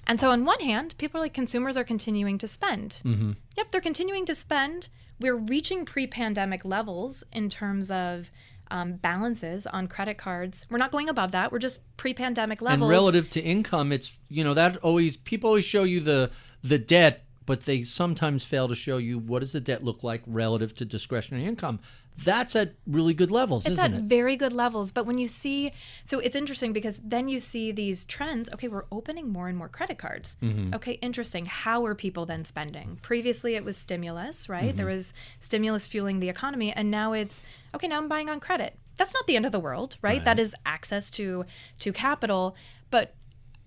And so on one hand, people are like, consumers are continuing to spend. Yep, they're continuing to spend. We're reaching pre-pandemic levels in terms of balances on credit cards. We're not going above that. We're just pre-pandemic levels. And relative to income, it's, that people always show you the debt, but they sometimes fail to show you what does the debt look like relative to discretionary income. That's at really good levels, isn't it? It's at very good levels. But when you see, so it's interesting because then you see these trends. Okay, we're opening more and more credit cards. Okay, interesting. How are people then spending? Previously, it was stimulus, right? There was stimulus fueling the economy. And now it's, okay, now I'm buying on credit. That's not the end of the world, right? That is access to capital. But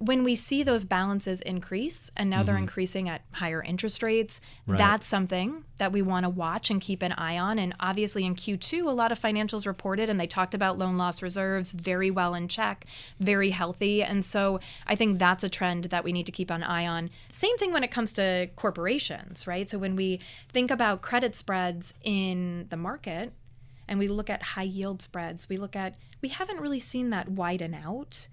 when we see those balances increase, and now they're increasing at higher interest rates, that's something that we want to watch and keep an eye on. And obviously in Q2, a lot of financials reported, and they talked about loan loss reserves very well in check, very healthy. And so I think that's a trend that we need to keep an eye on. Same thing when it comes to corporations, right? So when we think about credit spreads in the market, and we look at high yield spreads, we haven't really seen that widen out.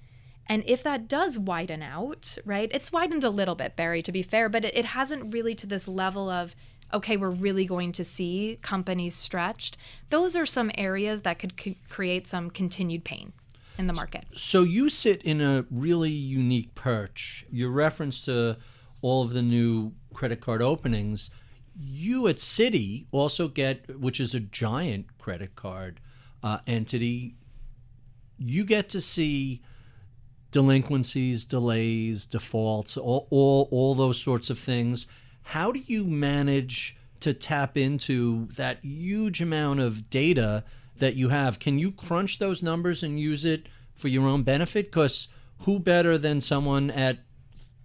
And if that does widen out, right, it's widened a little bit, Barry, to be fair, but it hasn't really to this level of, okay, we're really going to see companies stretched. Those are some areas that could create some continued pain in the market. So you sit in a really unique perch. Your reference to all of the new credit card openings, you at Citi also get, which is a giant credit card entity, you get to see delinquencies, delays, defaults, all those sorts of things. How do you manage to tap into that huge amount of data that you have? Can you crunch those numbers and use it for your own benefit? Because who better than someone at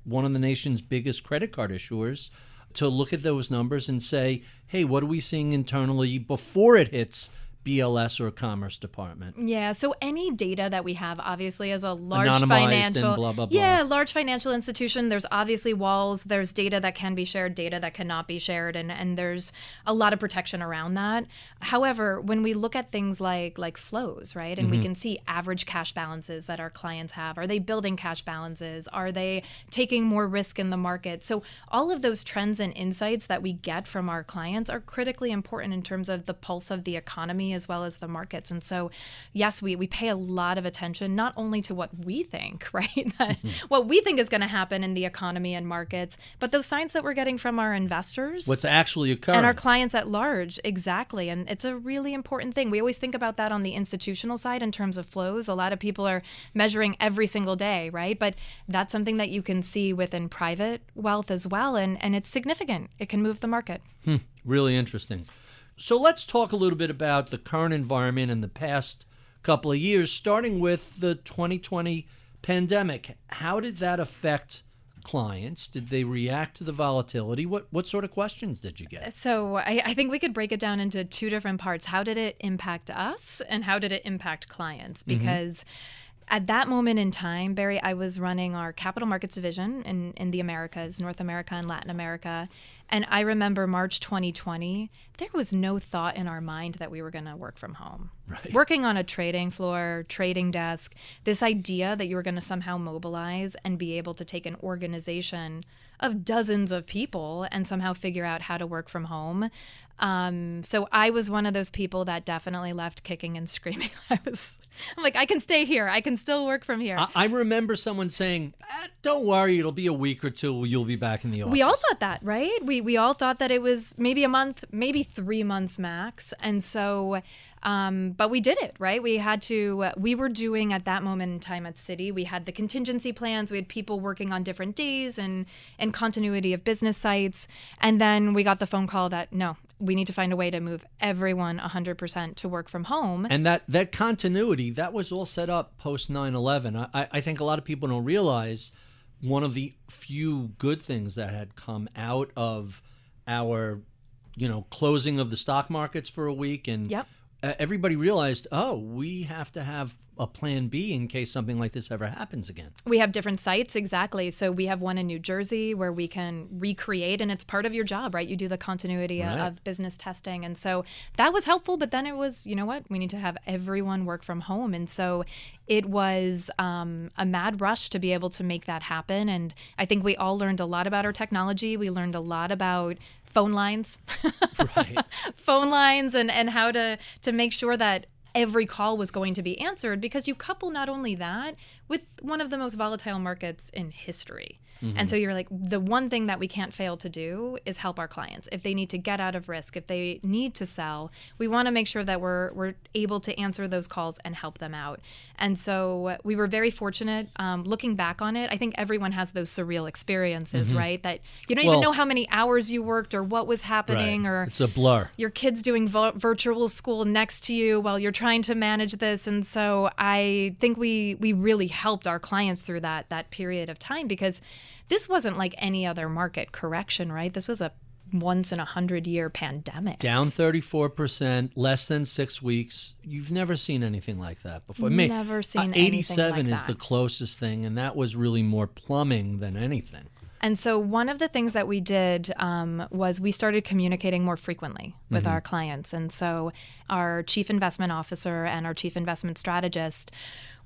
one of the nation's biggest credit card issuers to look at those numbers and say, hey, what are we seeing internally before it hits BLS or Commerce Department? Yeah, so any data that we have, obviously, as a large Anonymized financial, and blah, blah, blah. Large financial institution, there's obviously walls, there's data that can be shared, data that cannot be shared, and there's a lot of protection around that. However, when we look at things like flows, right, and we can see average cash balances that our clients have, are they building cash balances? Are they taking more risk in the market? So all of those trends and insights that we get from our clients are critically important in terms of the pulse of the economy economy as well as the markets. And so, yes, we pay a lot of attention, not only to what we think, right? What we think is going to happen in the economy and markets, but those signs that we're getting from our investors. What's actually occurring. And our clients at large. Exactly. And it's a really important thing. We always think about that on the institutional side in terms of flows. A lot of people are measuring every single day, right? But that's something that you can see within private wealth as well. And it's significant. It can move the market. Really interesting. So let's talk a little bit about the current environment in the past couple of years, starting with the 2020 pandemic. How did that affect clients? Did they react to the volatility? What sort of questions did you get? So I think we could break it down into two different parts. How did it impact us and how did it impact clients? Because at that moment in time, Barry, I was running our capital markets division in the Americas, North America and Latin America. And I remember March 2020, there was no thought in our mind that we were going to work from home. Right. Working on a trading floor, trading desk, this idea that you were going to somehow mobilize and be able to take an organization of dozens of people and somehow figure out how to work from home. So I was one of those people that definitely left kicking and screaming. I'm like, I can stay here. I can still work from here. I remember someone saying, don't worry, it'll be a week or two. You'll be back in the office. We all thought that, right? We all thought that it was maybe a month, maybe 3 months max. And so, but we did it, right? We were doing at that moment in time at Citi, we had the contingency plans. We had people working on different days and continuity of business sites. And then we got the phone call that, no, we need to find a way to move everyone 100% to work from home. And that continuity, that was all set up post 9/11. I think a lot of people don't realize one of the few good things that had come out of our, closing of the stock markets for a week. And everybody realized, we have to have a plan B in case something like this ever happens again. We have different sites, exactly. So we have one in New Jersey where we can recreate, and it's part of your job, right? You do the continuity of business testing. And so that was helpful, but then it was, you know what? We need to have everyone work from home. And so it was a mad rush to be able to make that happen. And I think we all learned a lot about our technology. We learned a lot about phone lines, phone lines and how to make sure that every call was going to be answered, because you couple not only that with one of the most volatile markets in history. And so you're like, the one thing that we can't fail to do is help our clients. If they need to get out of risk, if they need to sell, we want to make sure that we're able to answer those calls and help them out. And so we were very fortunate. Looking back on it, I think everyone has those surreal experiences, right? That you don't even know how many hours you worked or what was happening, or it's a blur. Your kid's doing virtual school next to you while you're trying to manage this. And so I think we really helped our clients through that period of time, because this wasn't like any other market correction, right? This was a once in 100-year pandemic. Down 34%, less than 6 weeks. You've never seen anything like that before. Never seen anything 87 like that. is the closest thing, and that was really more plumbing than anything. And so one of the things that we did was we started communicating more frequently with our clients. And so our chief investment officer and our chief investment strategist,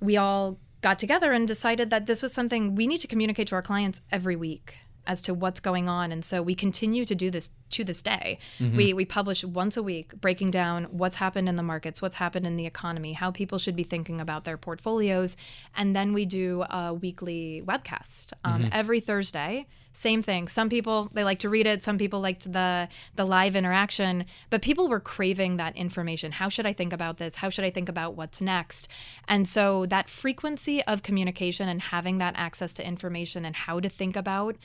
we all got together and decided that this was something we need to communicate to our clients every week as to what's going on. And so we continue to do this to this day. We publish once a week, breaking down what's happened in the markets, what's happened in the economy, how people should be thinking about their portfolios. And then we do a weekly webcast every Thursday. Same thing. Some people, they like to read it. Some people liked the live interaction. But people were craving that information. How should I think about this? How should I think about what's next? And so that frequency of communication and having that access to information and how to think about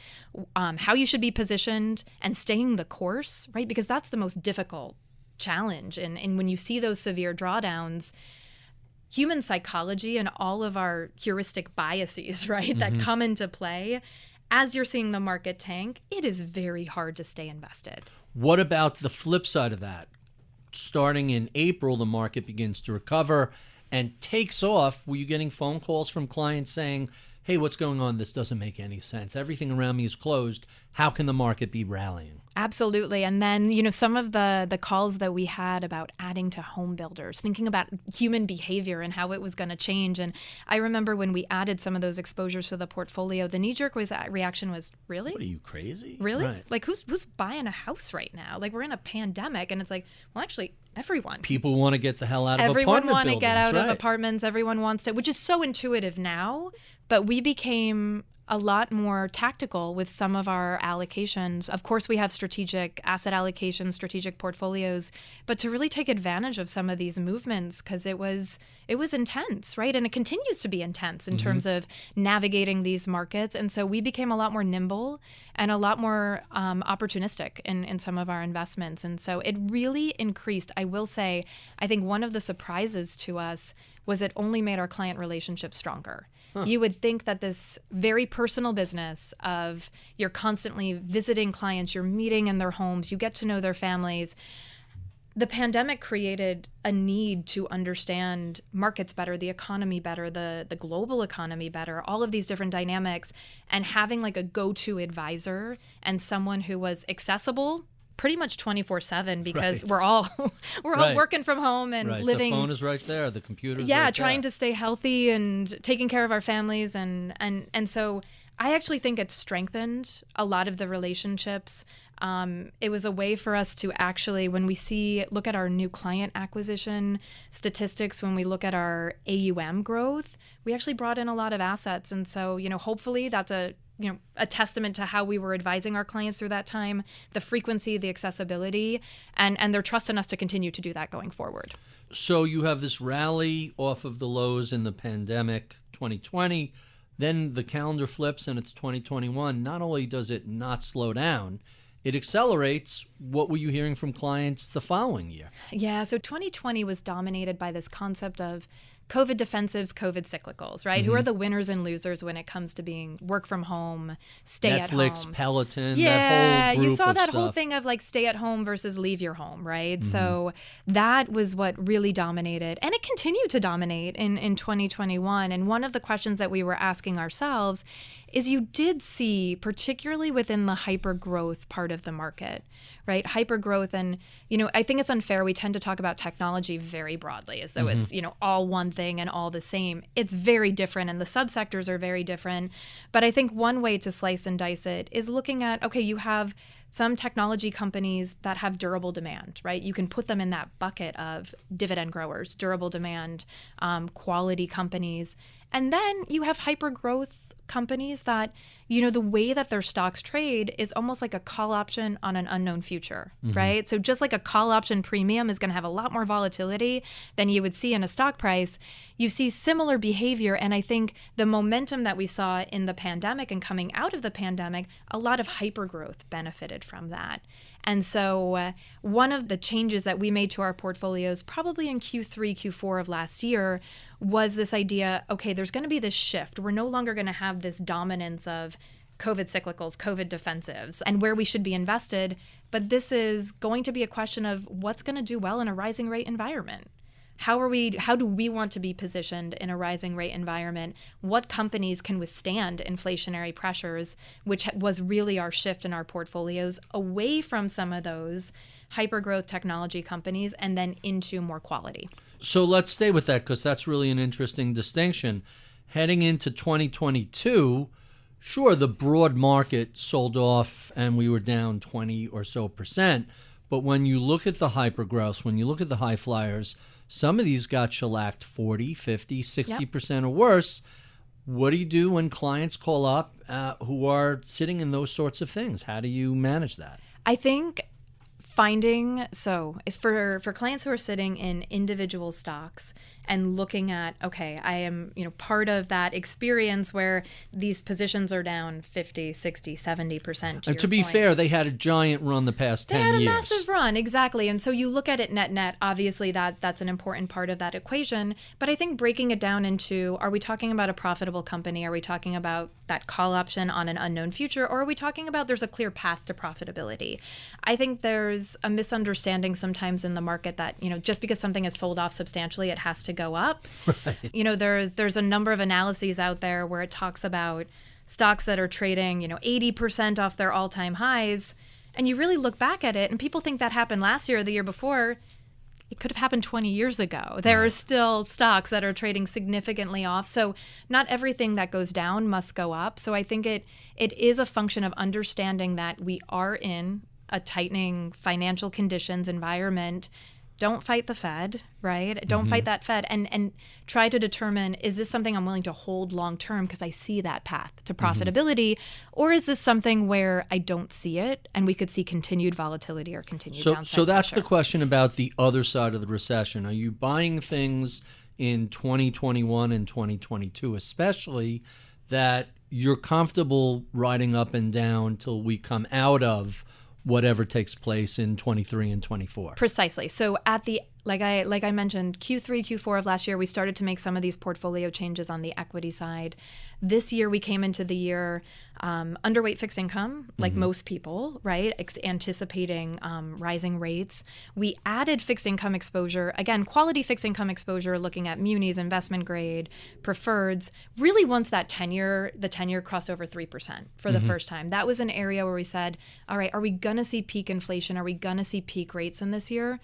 how you should be positioned and staying the course, right? Because that's the most difficult challenge. And when you see those severe drawdowns, human psychology and all of our heuristic biases, right, that come into play, as you're seeing the market tank, it is very hard to stay invested. What about the flip side of that? Starting in April, the market begins to recover and takes off. Were you getting phone calls from clients saying, hey, what's going on? This doesn't make any sense. Everything around me is closed. How can the market be rallying? Absolutely. And then, some of the calls that we had about adding to home builders, thinking about human behavior and how it was going to change. And I remember when we added some of those exposures to the portfolio, the knee-jerk reaction was, really? What, are you crazy? Really? Right. Like, who's buying a house right now? Like, we're in a pandemic. And it's like, well, actually, everyone. People want to get the hell out of Everyone apartment want to buildings, get out of right. apartments. Everyone wants to, which is so intuitive now. But we became a lot more tactical with some of our allocations. Of course, we have strategic asset allocations, strategic portfolios, but to really take advantage of some of these movements, because it was intense, right? And it continues to be intense in terms of navigating these markets. And so we became a lot more nimble and a lot more opportunistic in some of our investments. And so it really increased. I will say, I think one of the surprises to us was it only made our client relationships stronger. You would think that this very personal business of you're constantly visiting clients, you're meeting in their homes, you get to know their families. The pandemic created a need to understand markets better, the economy better, the global economy better, all of these different dynamics, and having like a go-to advisor and someone who was accessible pretty much 24/7 because we're all working from home and living. The phone is right there. The computer's trying to stay healthy and taking care of our families and so I actually think it strengthened a lot of the relationships. It was a way for us to actually, when we look at our new client acquisition statistics, when we look at our AUM growth, we actually brought in a lot of assets. And so, hopefully that's a testament to how we were advising our clients through that time, the frequency, the accessibility, and they're trusting us to continue to do that going forward. So you have this rally off of the lows in the pandemic, 2020, then the calendar flips and it's 2021. Not only does it not slow down, it accelerates. What were you hearing from clients the following year? Yeah, so 2020 was dominated by this concept of COVID defensives, COVID cyclicals, right? Who are the winners and losers when it comes to being work from home, stay at home? Netflix, Peloton, that whole group you saw that of whole stuff. thing of like stay at home versus leave your home, right? So that was what really dominated. And it continued to dominate in 2021. And one of the questions that we were asking ourselves is you did see, particularly within the hyper-growth part of the market, right? Hyper-growth, and, I think it's unfair. We tend to talk about technology very broadly as though it's, all one thing and all the same. It's very different, and the subsectors are very different. But I think one way to slice and dice it is looking at, okay, you have some technology companies that have durable demand, right? You can put them in that bucket of dividend growers, durable demand, quality companies. And then you have hyper-growth companies that, the way that their stocks trade is almost like a call option on an unknown future, right? So just like a call option premium is going to have a lot more volatility than you would see in a stock price, you see similar behavior. And I think the momentum that we saw in the pandemic and coming out of the pandemic, a lot of hypergrowth benefited from that. And so one of the changes that we made to our portfolios probably in Q3, Q4 of last year was this idea, okay, there's going to be this shift. We're no longer going to have this dominance of COVID cyclicals, COVID defensives, and where we should be invested. But this is going to be a question of what's going to do well in a rising rate environment. How do we want to be positioned in a rising rate environment? What companies can withstand inflationary pressures, which was really our shift in our portfolios away from some of those hyper-growth technology companies and then into more quality. So let's stay with that because that's really an interesting distinction. Heading into 2022, sure, the broad market sold off and we were down 20 or so %. But when you look at the hyper-growth, when you look at the high flyers, some of these got shellacked 40, 50, 60% or worse. What do you do when clients call up who are sitting in those sorts of things? How do you manage that? I think for clients who are sitting in individual stocks and looking at, okay, I am, part of that experience where these positions are down 50, 60, 70%. And to be fair, they had a giant run the past 10 years. They had a massive run, exactly. And so you look at it net, obviously that's an important part of that equation. But I think breaking it down into, are we talking about a profitable company? Are we talking about that call option on an unknown future? Or are we talking about there's a clear path to profitability? I think there's a misunderstanding sometimes in the market that, just because something is sold off substantially, it has to to go up. Right. You know, there's a number of analyses out there where it talks about stocks that are trading, 80% off their all-time highs. And you really look back at it, and people think that happened last year or the year before. It could have happened 20 years ago. There are still stocks that are trading significantly off. So not everything that goes down must go up. So I think it is a function of understanding that we are in a tightening financial conditions environment. Don't fight the Fed, right? Don't fight that Fed, and try to determine, is this something I'm willing to hold long term because I see that path to profitability, or is this something where I don't see it and we could see continued volatility or continued downside So that's pressure? the question about the other side of the recession. Are you buying things in 2021 and 2022, especially that you're comfortable riding up and down till we come out of whatever takes place in 23 and 24? Precisely. So at the like I mentioned, Q3, Q4 of last year, we started to make some of these portfolio changes on the equity side. This year, we came into the year underweight fixed income, like most people, right? Anticipating rising rates. We added fixed income exposure, again, quality fixed income exposure, looking at munis, investment grade, preferreds. Really, once the tenure crossed over 3% for the first time, that was an area where we said, all right, are we going to see peak inflation? Are we going to see peak rates in this year?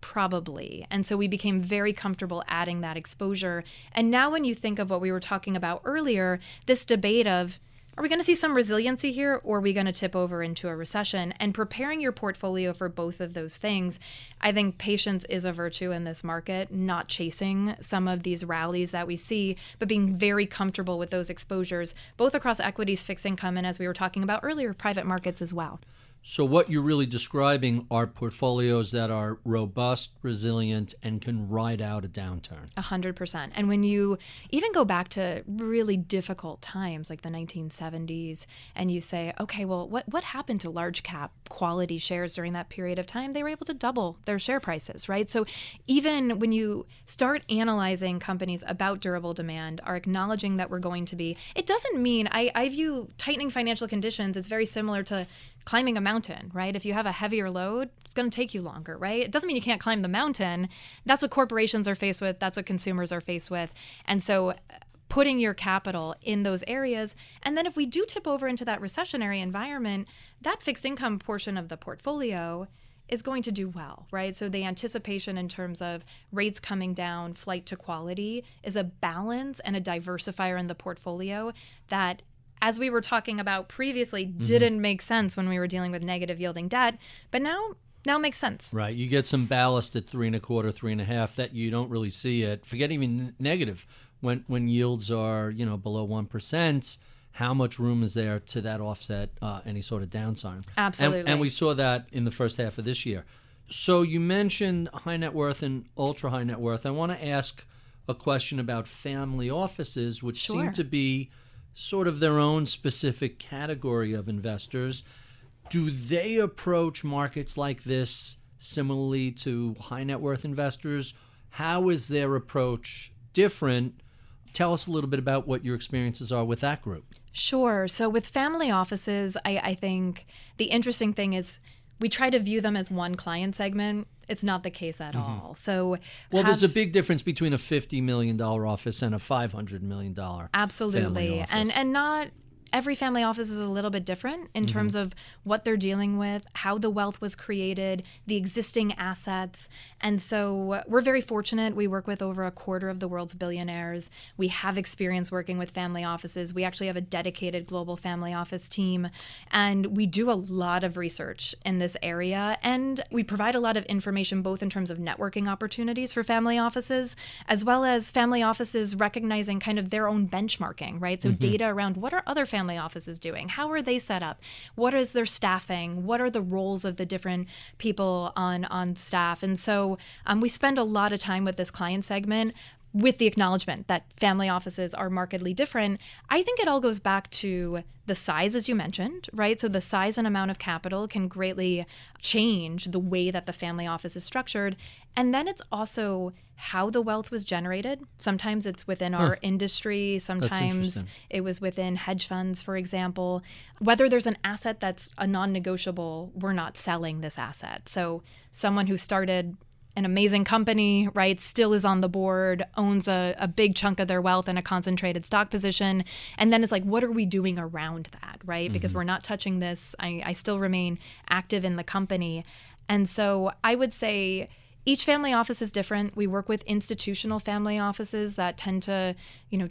Probably. And so we became very comfortable adding that exposure. And now when you think of what we were talking about earlier, this debate of, are we going to see some resiliency here, or are we going to tip over into a recession? And preparing your portfolio for both of those things, I think patience is a virtue in this market, not chasing some of these rallies that we see, but being very comfortable with those exposures, both across equities, fixed income, and as we were talking about earlier, private markets as well. So what you're really describing are portfolios that are robust, resilient, and can ride out a downturn. 100%. And when you even go back to really difficult times like the 1970s, and you say, okay, well, what happened to large cap quality shares during that period of time? They were able to double their share prices, right? So even when you start analyzing companies about durable demand, are acknowledging that we're going to be, it doesn't mean, I view tightening financial conditions as very similar to climbing a mountain, right? If you have a heavier load, it's going to take you longer, right? It doesn't mean you can't climb the mountain. That's what corporations are faced with. That's what consumers are faced with. And so putting your capital in those areas. And then if we do tip over into that recessionary environment, that fixed income portion of the portfolio is going to do well, right? So the anticipation in terms of rates coming down, flight to quality, is a balance and a diversifier in the portfolio that, as we were talking about previously, didn't make sense when we were dealing with negative yielding debt, but now makes sense. Right. You get some ballast at 3.25%, 3.5% that you don't really see at, forget even negative, when yields are, below 1%. How much room is there to that offset any sort of downside? Absolutely. And we saw that in the first half of this year. So you mentioned high net worth and ultra high net worth. I want to ask a question about family offices, which seem to be sort of their own specific category of investors. Do they approach markets like this similarly to high net worth investors? How is their approach different? Tell us a little bit about what your experiences are with that group. Sure. So with family offices, I think the interesting thing is we try to view them as one client segment. It's not the case at all. So, there's a big difference between a $50 million office and a $500 million absolutely, family office. and not every family office is a little bit different in terms of what they're dealing with, how the wealth was created, the existing assets. And so we're very fortunate. We work with over a quarter of the world's billionaires. We have experience working with family offices. We actually have a dedicated global family office team. And we do a lot of research in this area. And we provide a lot of information both in terms of networking opportunities for family offices, as well as family offices recognizing kind of their own benchmarking, right? So data around what are other family offices doing? How are they set up? What is their staffing? What are the roles of the different people on staff? And so we spend a lot of time with this client segment with the acknowledgement that family offices are markedly different. I think it all goes back to the size, as you mentioned, right? So the size and amount of capital can greatly change the way that the family office is structured. And then it's also how the wealth was generated. Sometimes it's within our industry. Sometimes it was within hedge funds, for example. Whether there's an asset that's a non-negotiable, we're not selling this asset. So someone who started an amazing company, right, still is on the board, owns a big chunk of their wealth in a concentrated stock position. And then it's like, what are we doing around that, right? Because we're not touching this. I still remain active in the company. And so I would say each family office is different. We work with institutional family offices that tend to,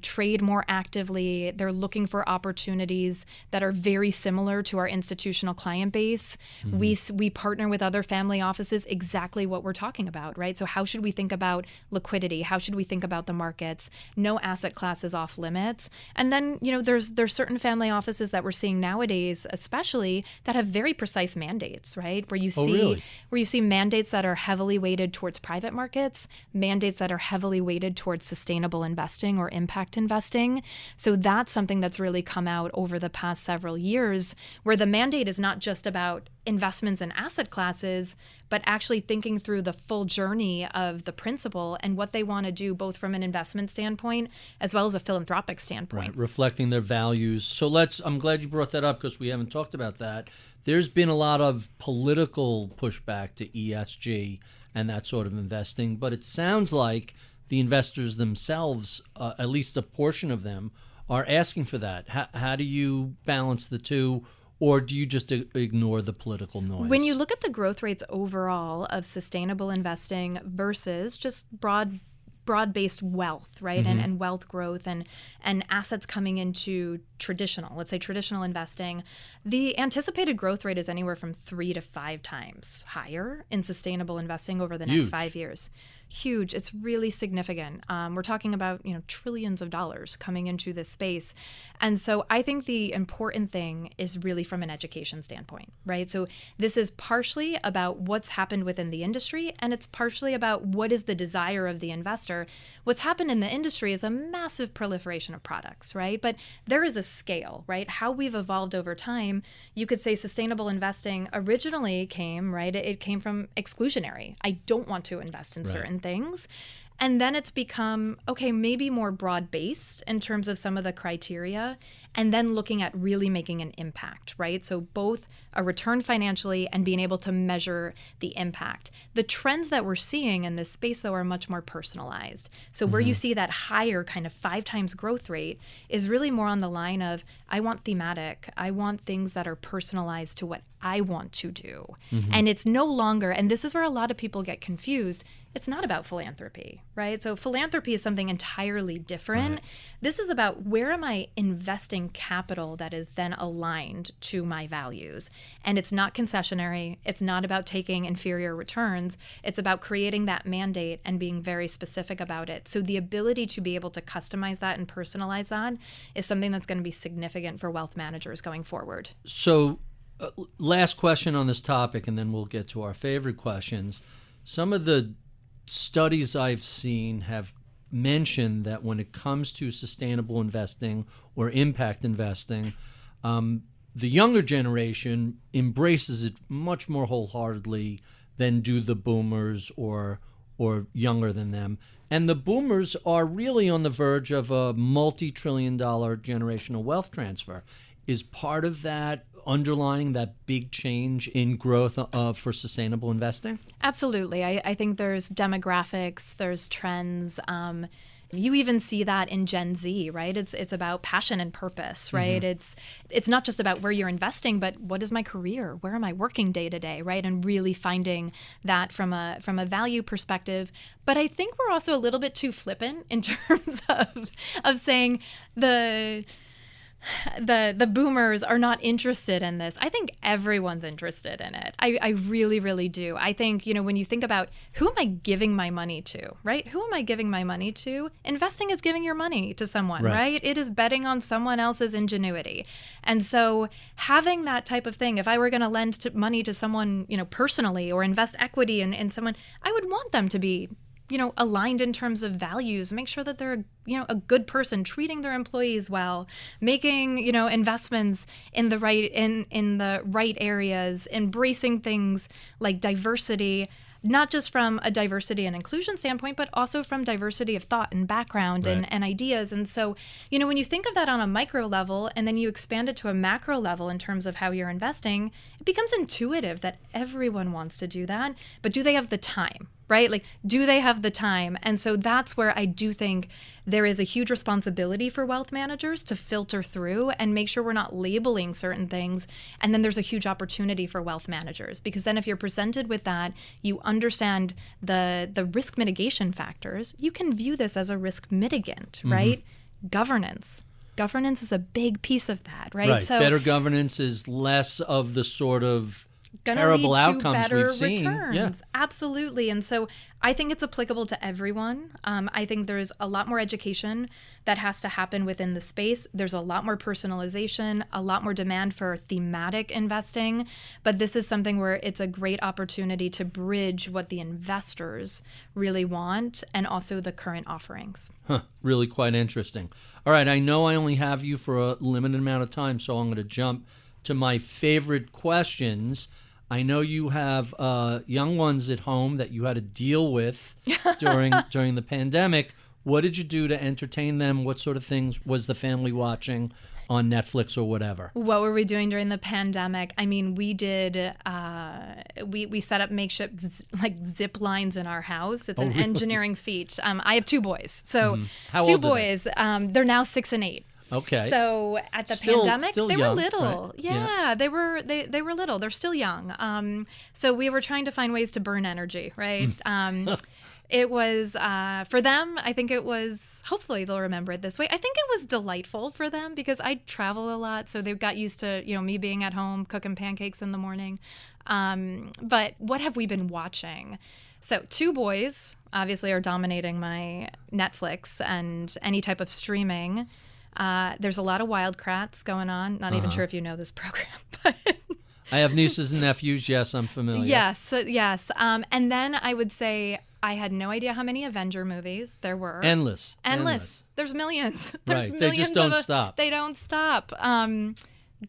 trade more actively. They're looking for opportunities that are very similar to our institutional client base. We partner with other family offices, exactly what we're talking about, right? So how should we think about liquidity? How should we think about the markets? No asset class is off limits. And then, there's certain family offices that we're seeing nowadays, especially, that have very precise mandates, right? Where you see mandates that are heavily weighted towards private markets, mandates that are heavily weighted towards sustainable investing or impact investing. So that's something that's really come out over the past several years, where the mandate is not just about investments in asset classes, but actually thinking through the full journey of the principal and what they want to do, both from an investment standpoint as well as a philanthropic standpoint. Right, reflecting their values. So I'm glad you brought that up, because we haven't talked about that. There's been a lot of political pushback to ESG and that sort of investing, but it sounds like the investors themselves, at least a portion of them, are asking for that. How do you balance the two, or do you just ignore the political noise? When you look at the growth rates overall of sustainable investing versus just broad-based wealth, right, and wealth growth and assets coming into let's say traditional investing, the anticipated growth rate is anywhere from 3 to 5 times higher in sustainable investing over the next 5 years. Huge. It's really significant. We're talking about, trillions of dollars coming into this space. And so I think the important thing is really from an education standpoint, right? So this is partially about what's happened within the industry, and it's partially about what is the desire of the investor. What's happened in the industry is a massive proliferation of products, right? But there is a scale, right? How we've evolved over time, you could say sustainable investing originally came, right? It came from exclusionary. I don't want to invest in certain things. And then it's become, okay, maybe more broad-based in terms of some of the criteria, and then looking at really making an impact, right? So both a return financially and being able to measure the impact. The trends that we're seeing in this space, though, are much more personalized. So where you see that higher kind of 5 times growth rate is really more on the line of, I want thematic. I want things that are personalized to what I want to do. And it's no longer, and this is where a lot of people get confused, it's not about philanthropy, right? So philanthropy is something entirely different. This is about, where am I investing capital that is then aligned to my values? And it's not concessionary. It's not about taking inferior returns. It's about creating that mandate and being very specific about it. So the ability to be able to customize that and personalize that is something that's going to be significant for wealth managers going forward. So last question on this topic, and then we'll get to our favorite questions. Some of the studies I've seen have mentioned that when it comes to sustainable investing or impact investing, the younger generation embraces it much more wholeheartedly than do the boomers or younger than them. And the boomers are really on the verge of a multi-trillion-dollar generational wealth transfer. Is part of that underlying that big change in growth for sustainable investing? Absolutely. I think there's demographics, there's trends. You even see that in Gen Z, right? It's about passion and purpose, right? It's not just about where you're investing, but what is my career? Where am I working day to day, right? And really finding that from a value perspective. But I think we're also a little bit too flippant in terms of saying the boomers are not interested in this. I think everyone's interested in it. I really, really do. I think, when you think about, who am I giving my money to, right? Who am I giving my money to? Investing is giving your money to someone, right? It is betting on someone else's ingenuity. And so having that type of thing, if I were going to lend money to someone, personally, or invest equity in someone, I would want them to be aligned in terms of values, make sure that they're, a good person, treating their employees well, making, investments in the right areas, embracing things like diversity, not just from a diversity and inclusion standpoint, but also from diversity of thought and background and ideas. And so, when you think of that on a micro level and then you expand it to a macro level in terms of how you're investing, it becomes intuitive that everyone wants to do that, but do they have the time? right? Like, do they have the time? And so that's where I do think there is a huge responsibility for wealth managers to filter through and make sure we're not labeling certain things. And then there's a huge opportunity for wealth managers, because then if you're presented with that, you understand the risk mitigation factors, you can view this as a risk mitigant, right? Governance is a big piece of that, right? Right. So better governance is less of the sort of gonna terrible lead to outcomes better we've seen. returns. Yeah. Absolutely. And so I think it's applicable to everyone. I think there's a lot more education that has to happen within the space. There's a lot more personalization, a lot more demand for thematic investing. But this is something where it's a great opportunity to bridge what the investors really want and also the current offerings. Really quite interesting. All right, I know I only have you for a limited amount of time, so I'm going to jump to my favorite questions. I know you have young ones at home that you had to deal with during the pandemic. What did you do to entertain them? What sort of things was the family watching on Netflix or whatever? What were we doing during the pandemic? I mean, we did, we set up makeshift zip lines in our house. It's an engineering feat. I have two boys. So How two old are boys, they're now 6 and 8. Okay. So at the pandemic, they young, were little. Right? Yeah, they were little. They're still young. So we were trying to find ways to burn energy, right? It was, for them, I think it was, hopefully they'll remember it this way. I think it was delightful for them because I travel a lot. So they got used to, me being at home, cooking pancakes in the morning. But what have we been watching? So two boys obviously are dominating my Netflix and any type of streaming. There's a lot of Wildcrats going on. Not even sure if you know this program, but I have nieces and nephews. Yes, I'm familiar. Yes. And then I would say I had no idea how many Avenger movies there were. Endless. There's millions. They just don't stop. They don't stop.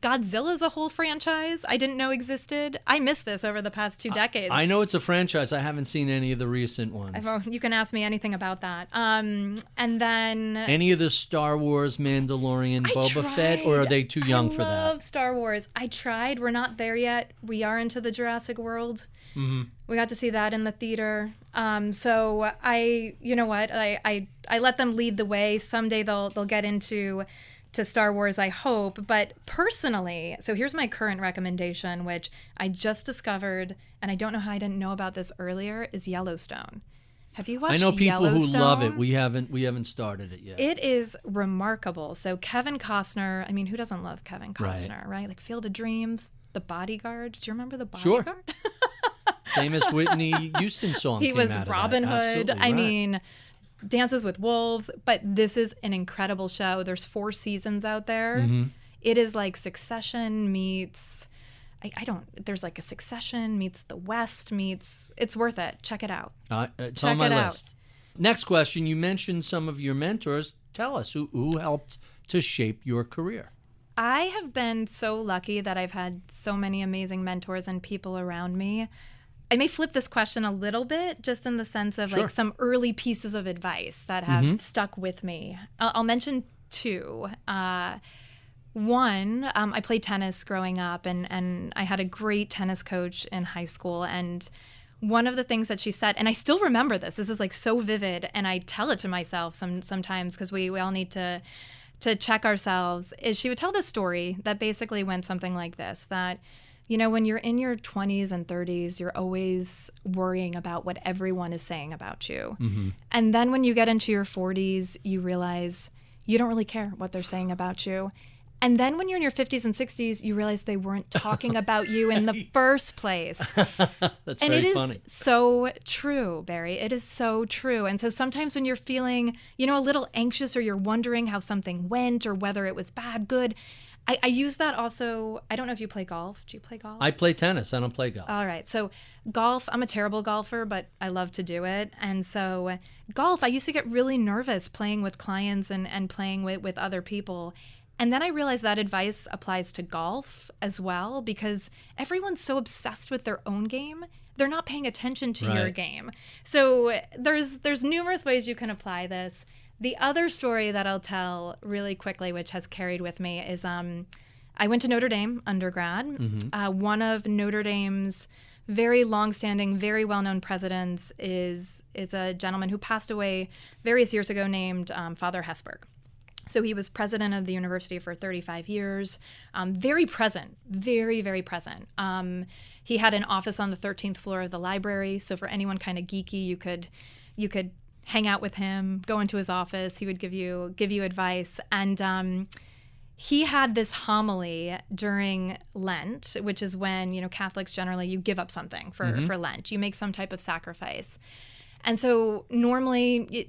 Godzilla's a whole franchise I didn't know existed. I missed this over the past 2 decades. I know it's a franchise. I haven't seen any of the recent ones. Well, you can ask me anything about that. And then any of the Star Wars, Mandalorian, Boba Fett, or are they too young for that? I love Star Wars. I tried. We're not there yet. We are into the Jurassic World. We got to see that in the theater. So you know what? I let them lead the way. Someday they'll get into Star Wars, I hope. But personally, so here's my current recommendation, which I just discovered, and I don't know how I didn't know about this earlier, is Yellowstone. Have you watched Yellowstone? I know people who love it. We haven't started it yet. It is remarkable. So Kevin Costner, I mean, who doesn't love Kevin Costner, right? Like Field of Dreams, The Bodyguard. Do you remember The Bodyguard? Sure. Famous Whitney Houston song. He was came out Robin of that. Hood. Absolutely, I right. mean, Dances with Wolves. But this is an incredible show. There's 4 seasons out there. It is like Succession meets, there's like a Succession meets The West meets, it's worth it. Check it out. It's Check on my it out. list. Next question. You mentioned some of your mentors. Tell us who helped to shape your career. I have been so lucky that I've had so many amazing mentors and people around me. I may flip this question a little bit, just in the sense of like some early pieces of advice that have stuck with me. I'll mention 2. One, I played tennis growing up, and I had a great tennis coach in high school. And one of the things that she said, and I still remember this is like so vivid, and I tell it to myself sometimes because we all need to check ourselves, is she would tell this story that basically went something like this, that when you're in your 20s and 30s, you're always worrying about what everyone is saying about you. And then when you get into your 40s, you realize you don't really care what they're saying about you. And then when you're in your 50s and 60s, you realize they weren't talking about you in the first place. That's and very it funny. is so true, Barry. It is so true. And so sometimes when you're feeling, a little anxious, or you're wondering how something went or whether it was bad, good, I use that also. I don't know if you play golf. Do you play golf? I play tennis. I don't play golf. All right. So golf, I'm a terrible golfer, but I love to do it. And so golf, I used to get really nervous playing with clients and playing with other people. And then I realized that advice applies to golf as well, because everyone's so obsessed with their own game, they're not paying attention to your game. So there's numerous ways you can apply this. The other story that I'll tell really quickly, which has carried with me, is I went to Notre Dame undergrad. One of Notre Dame's very long-standing, very well-known presidents is a gentleman who passed away various years ago named Father Hesburgh. So he was president of the university for 35 years, very present, very, very present. He had an office on the 13th floor of the library. So for anyone kind of geeky, you could hang out with him, go into his office. He would give you advice. And he had this homily during Lent, which is when, Catholics generally, you give up something for Lent. You make some type of sacrifice. And so normally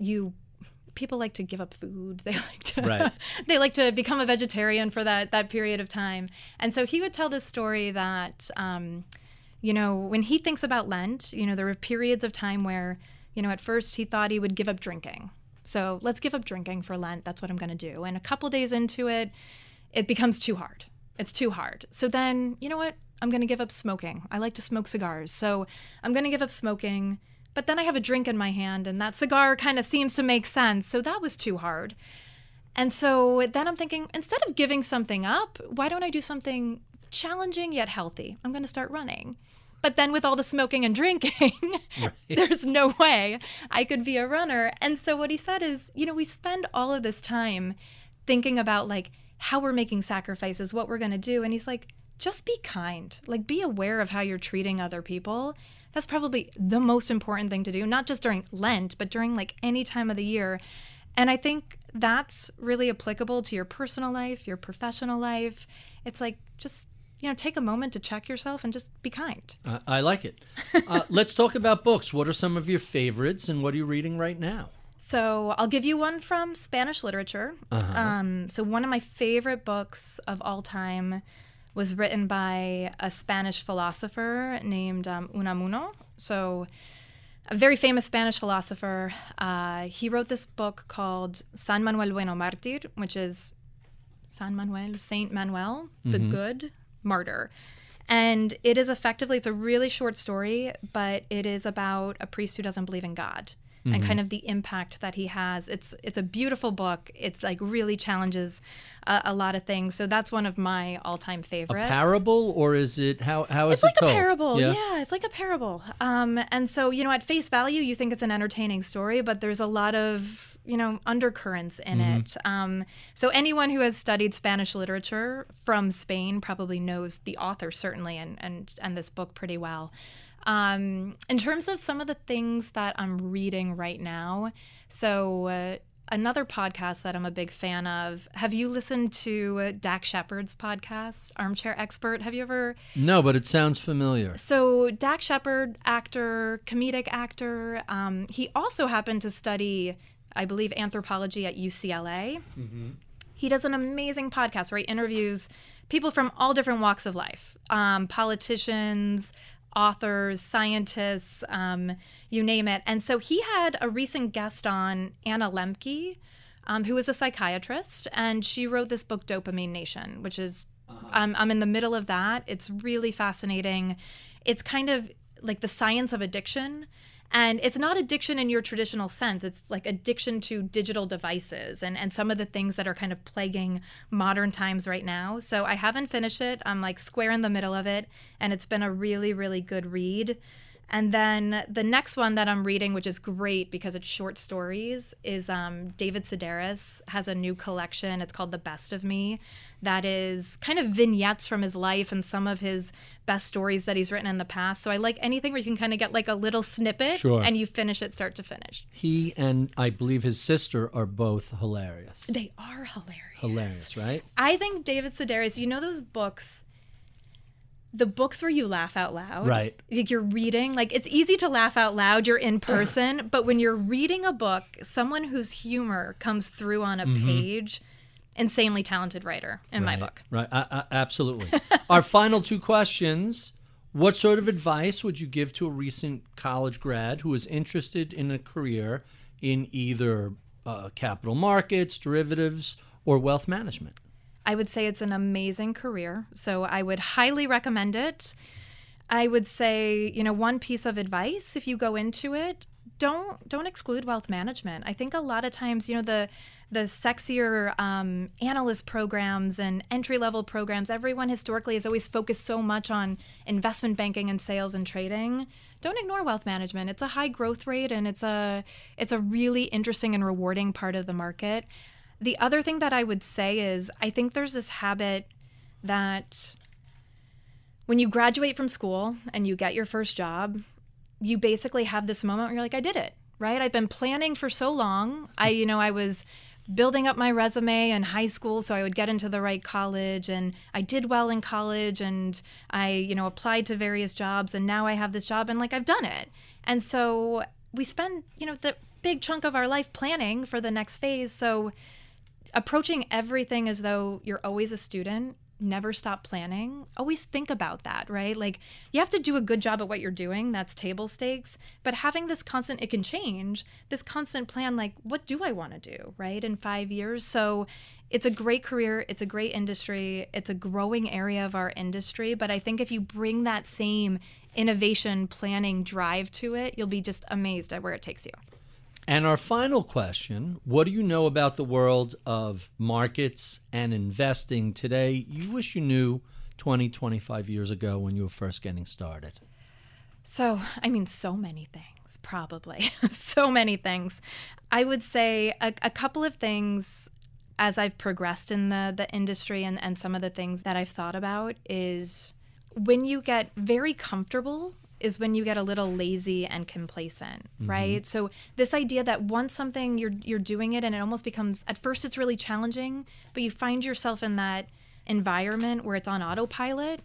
people like to give up food. They like to they like to become a vegetarian for that period of time. And so he would tell this story that when he thinks about Lent, there were periods of time where, at first he thought he would give up drinking. So let's give up drinking for Lent. That's what I'm going to do. And a couple days into it, it becomes too hard. It's too hard. So then, you know what? I'm going to give up smoking. I like to smoke cigars. So I'm going to give up smoking. But then I have a drink in my hand, and that cigar kind of seems to make sense. So that was too hard. And so then I'm thinking, instead of giving something up, why don't I do something challenging yet healthy? I'm going to start running. But then with all the smoking and drinking, there's no way I could be a runner. And so what he said is, we spend all of this time thinking about how we're making sacrifices, what we're going to do. And he's like, just be kind. Be aware of how you're treating other people. That's probably the most important thing to do, not just during Lent, but during any time of the year. And I think that's really applicable to your personal life, your professional life. It's just, take a moment to check yourself and just be kind. I like it. Let's talk about books. What are some of your favorites and what are you reading right now? So I'll give you one from Spanish literature. So one of my favorite books of all time was written by a Spanish philosopher named Unamuno. So a very famous Spanish philosopher. He wrote this book called San Manuel Bueno Mártir, which is Saint Manuel, the good martyr. And it is effectively, it's a really short story, but it is about a priest who doesn't believe in God. And kind of the impact that he has. It's a beautiful book. It's really challenges a lot of things. So that's one of my all-time favorites. A parable, or is it how is it told? It's like a parable. Yeah, it's like a parable. And so at face value, you think it's an entertaining story, but there's a lot of undercurrents in it. So anyone who has studied Spanish literature from Spain probably knows the author certainly and this book pretty well. In terms of some of the things that I'm reading right now, so another podcast that I'm a big fan of, have you listened to Dax Shepard's podcast, Armchair Expert? Have you ever? No, but it sounds familiar. So Dax Shepard, actor, comedic actor, he also happened to study, I believe, anthropology at UCLA. He does an amazing podcast where he interviews people from all different walks of life, politicians, authors, scientists, you name it. And so he had a recent guest on, Anna Lemke, who is a psychiatrist, and she wrote this book, Dopamine Nation, which is, I'm in the middle of that. It's really fascinating. It's kind of like the science of addiction. And it's not addiction in your traditional sense. It's addiction to digital devices and some of the things that are kind of plaguing modern times right now. So I haven't finished it. I'm square in the middle of it. And it's been a really, really good read. And then the next one that I'm reading, which is great because it's short stories, is David Sedaris has a new collection. It's called The Best of Me. That is kind of vignettes from his life and some of his best stories that he's written in the past. So I like anything where you can kind of get a little snippet and you finish it start to finish. He and I believe his sister are both hilarious. They are hilarious. Hilarious, right? I think David Sedaris, those books, the books where you laugh out loud, right? You're reading, it's easy to laugh out loud. You're in person, but when you're reading a book, someone whose humor comes through on a page, insanely talented writer in my book. Right, absolutely. Our final two questions. What sort of advice would you give to a recent college grad who is interested in a career in either capital markets, derivatives, or wealth management? I would say it's an amazing career, so I would highly recommend it. I would say, one piece of advice, if you go into it, don't exclude wealth management. I think a lot of times, the sexier analyst programs and entry-level programs, everyone historically has always focused so much on investment banking and sales and trading. Don't ignore wealth management. It's a high growth rate, and it's a really interesting and rewarding part of the market. The other thing that I would say is I think there's this habit that when you graduate from school and you get your first job, you basically have this moment where you're like, I did it, right? I've been planning for so long. I was building up my resume in high school so I would get into the right college, and I did well in college, and I, applied to various jobs, and now I have this job, and I've done it. And so we spend, the big chunk of our life planning for the next phase. So approaching everything as though you're always a student, never stop planning. Always think about that, right? You have to do a good job at what you're doing. That's table stakes. But having this constant, it can change, this constant plan, what do I want to do, right, in 5 years? So it's a great career. It's a great industry. It's a growing area of our industry. But I think if you bring that same innovation, planning, drive to it, you'll be just amazed at where it takes you. And our final question, what do you know about the world of markets and investing today you wish you knew 20, 25 years ago when you were first getting started? So many things, probably. So many things. I would say a couple of things as I've progressed in the industry and some of the things that I've thought about is when you get very comfortable is when you get a little lazy and complacent, right? So this idea that once something you're doing it and it almost becomes, at first it's really challenging, but you find yourself in that environment where it's on autopilot,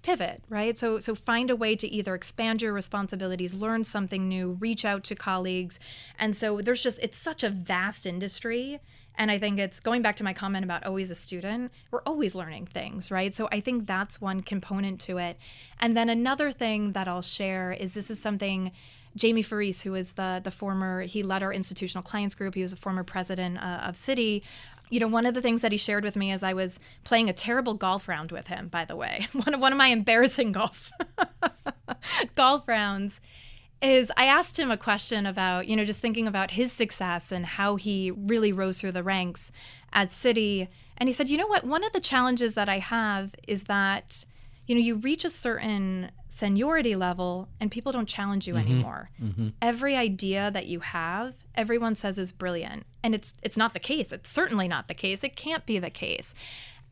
pivot, right? So find a way to either expand your responsibilities, learn something new, reach out to colleagues. And so it's such a vast industry. And I think it's going back to my comment about always a student, we're always learning things, right? So I think that's one component to it. And then another thing that I'll share is this is something Jamie Faris, who is he led our institutional clients group. He was a former president of Citi. One of the things that he shared with me as I was playing a terrible golf round with him, by the way, one of my embarrassing golf rounds, is I asked him a question about, just thinking about his success and how he really rose through the ranks at Citi. And he said, you know what, one of the challenges that I have is that, you reach a certain seniority level and people don't challenge you anymore. Every idea that you have, everyone says is brilliant. And it's not the case. It's certainly not the case. It can't be the case.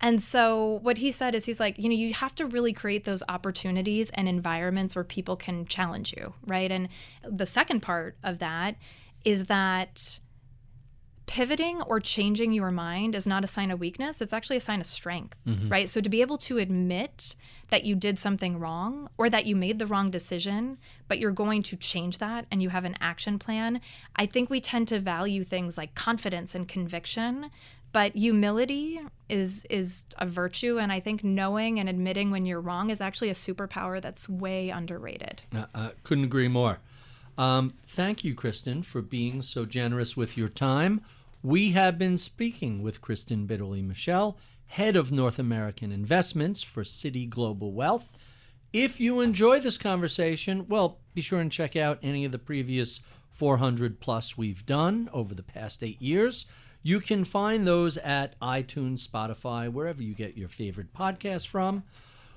And so what he said is he's like, you have to really create those opportunities and environments where people can challenge you, right? And the second part of that is that pivoting or changing your mind is not a sign of weakness. It's actually a sign of strength, right? So to be able to admit that you did something wrong or that you made the wrong decision, but you're going to change that and you have an action plan, I think we tend to value things like confidence and conviction. But humility is a virtue, and I think knowing and admitting when you're wrong is actually a superpower that's way underrated. Couldn't agree more. Thank you, Kristen, for being so generous with your time. We have been speaking with Kristen Bitterly Michell, Head of North American Investments for Citi Global Wealth. If you enjoy this conversation, well, be sure and check out any of the previous 400 plus we've done over the past 8 years. You can find those at iTunes, Spotify, wherever you get your favorite podcasts from.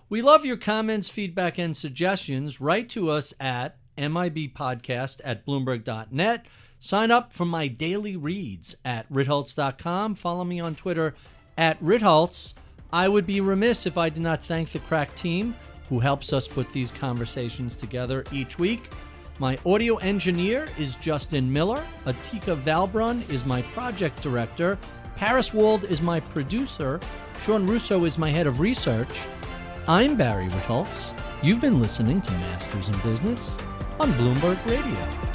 We love your comments, feedback, and suggestions. Write to us at mibpodcast@bloomberg.net. Sign up for my daily reads at Ritholtz.com. Follow me on Twitter at Ritholtz. I would be remiss if I did not thank the crack team who helps us put these conversations together each week. My audio engineer is Justin Miller. Atika Valbrun is my project director. Paris Wald is my producer. Sean Russo is my head of research. I'm Barry Ritholtz. You've been listening to Masters in Business on Bloomberg Radio.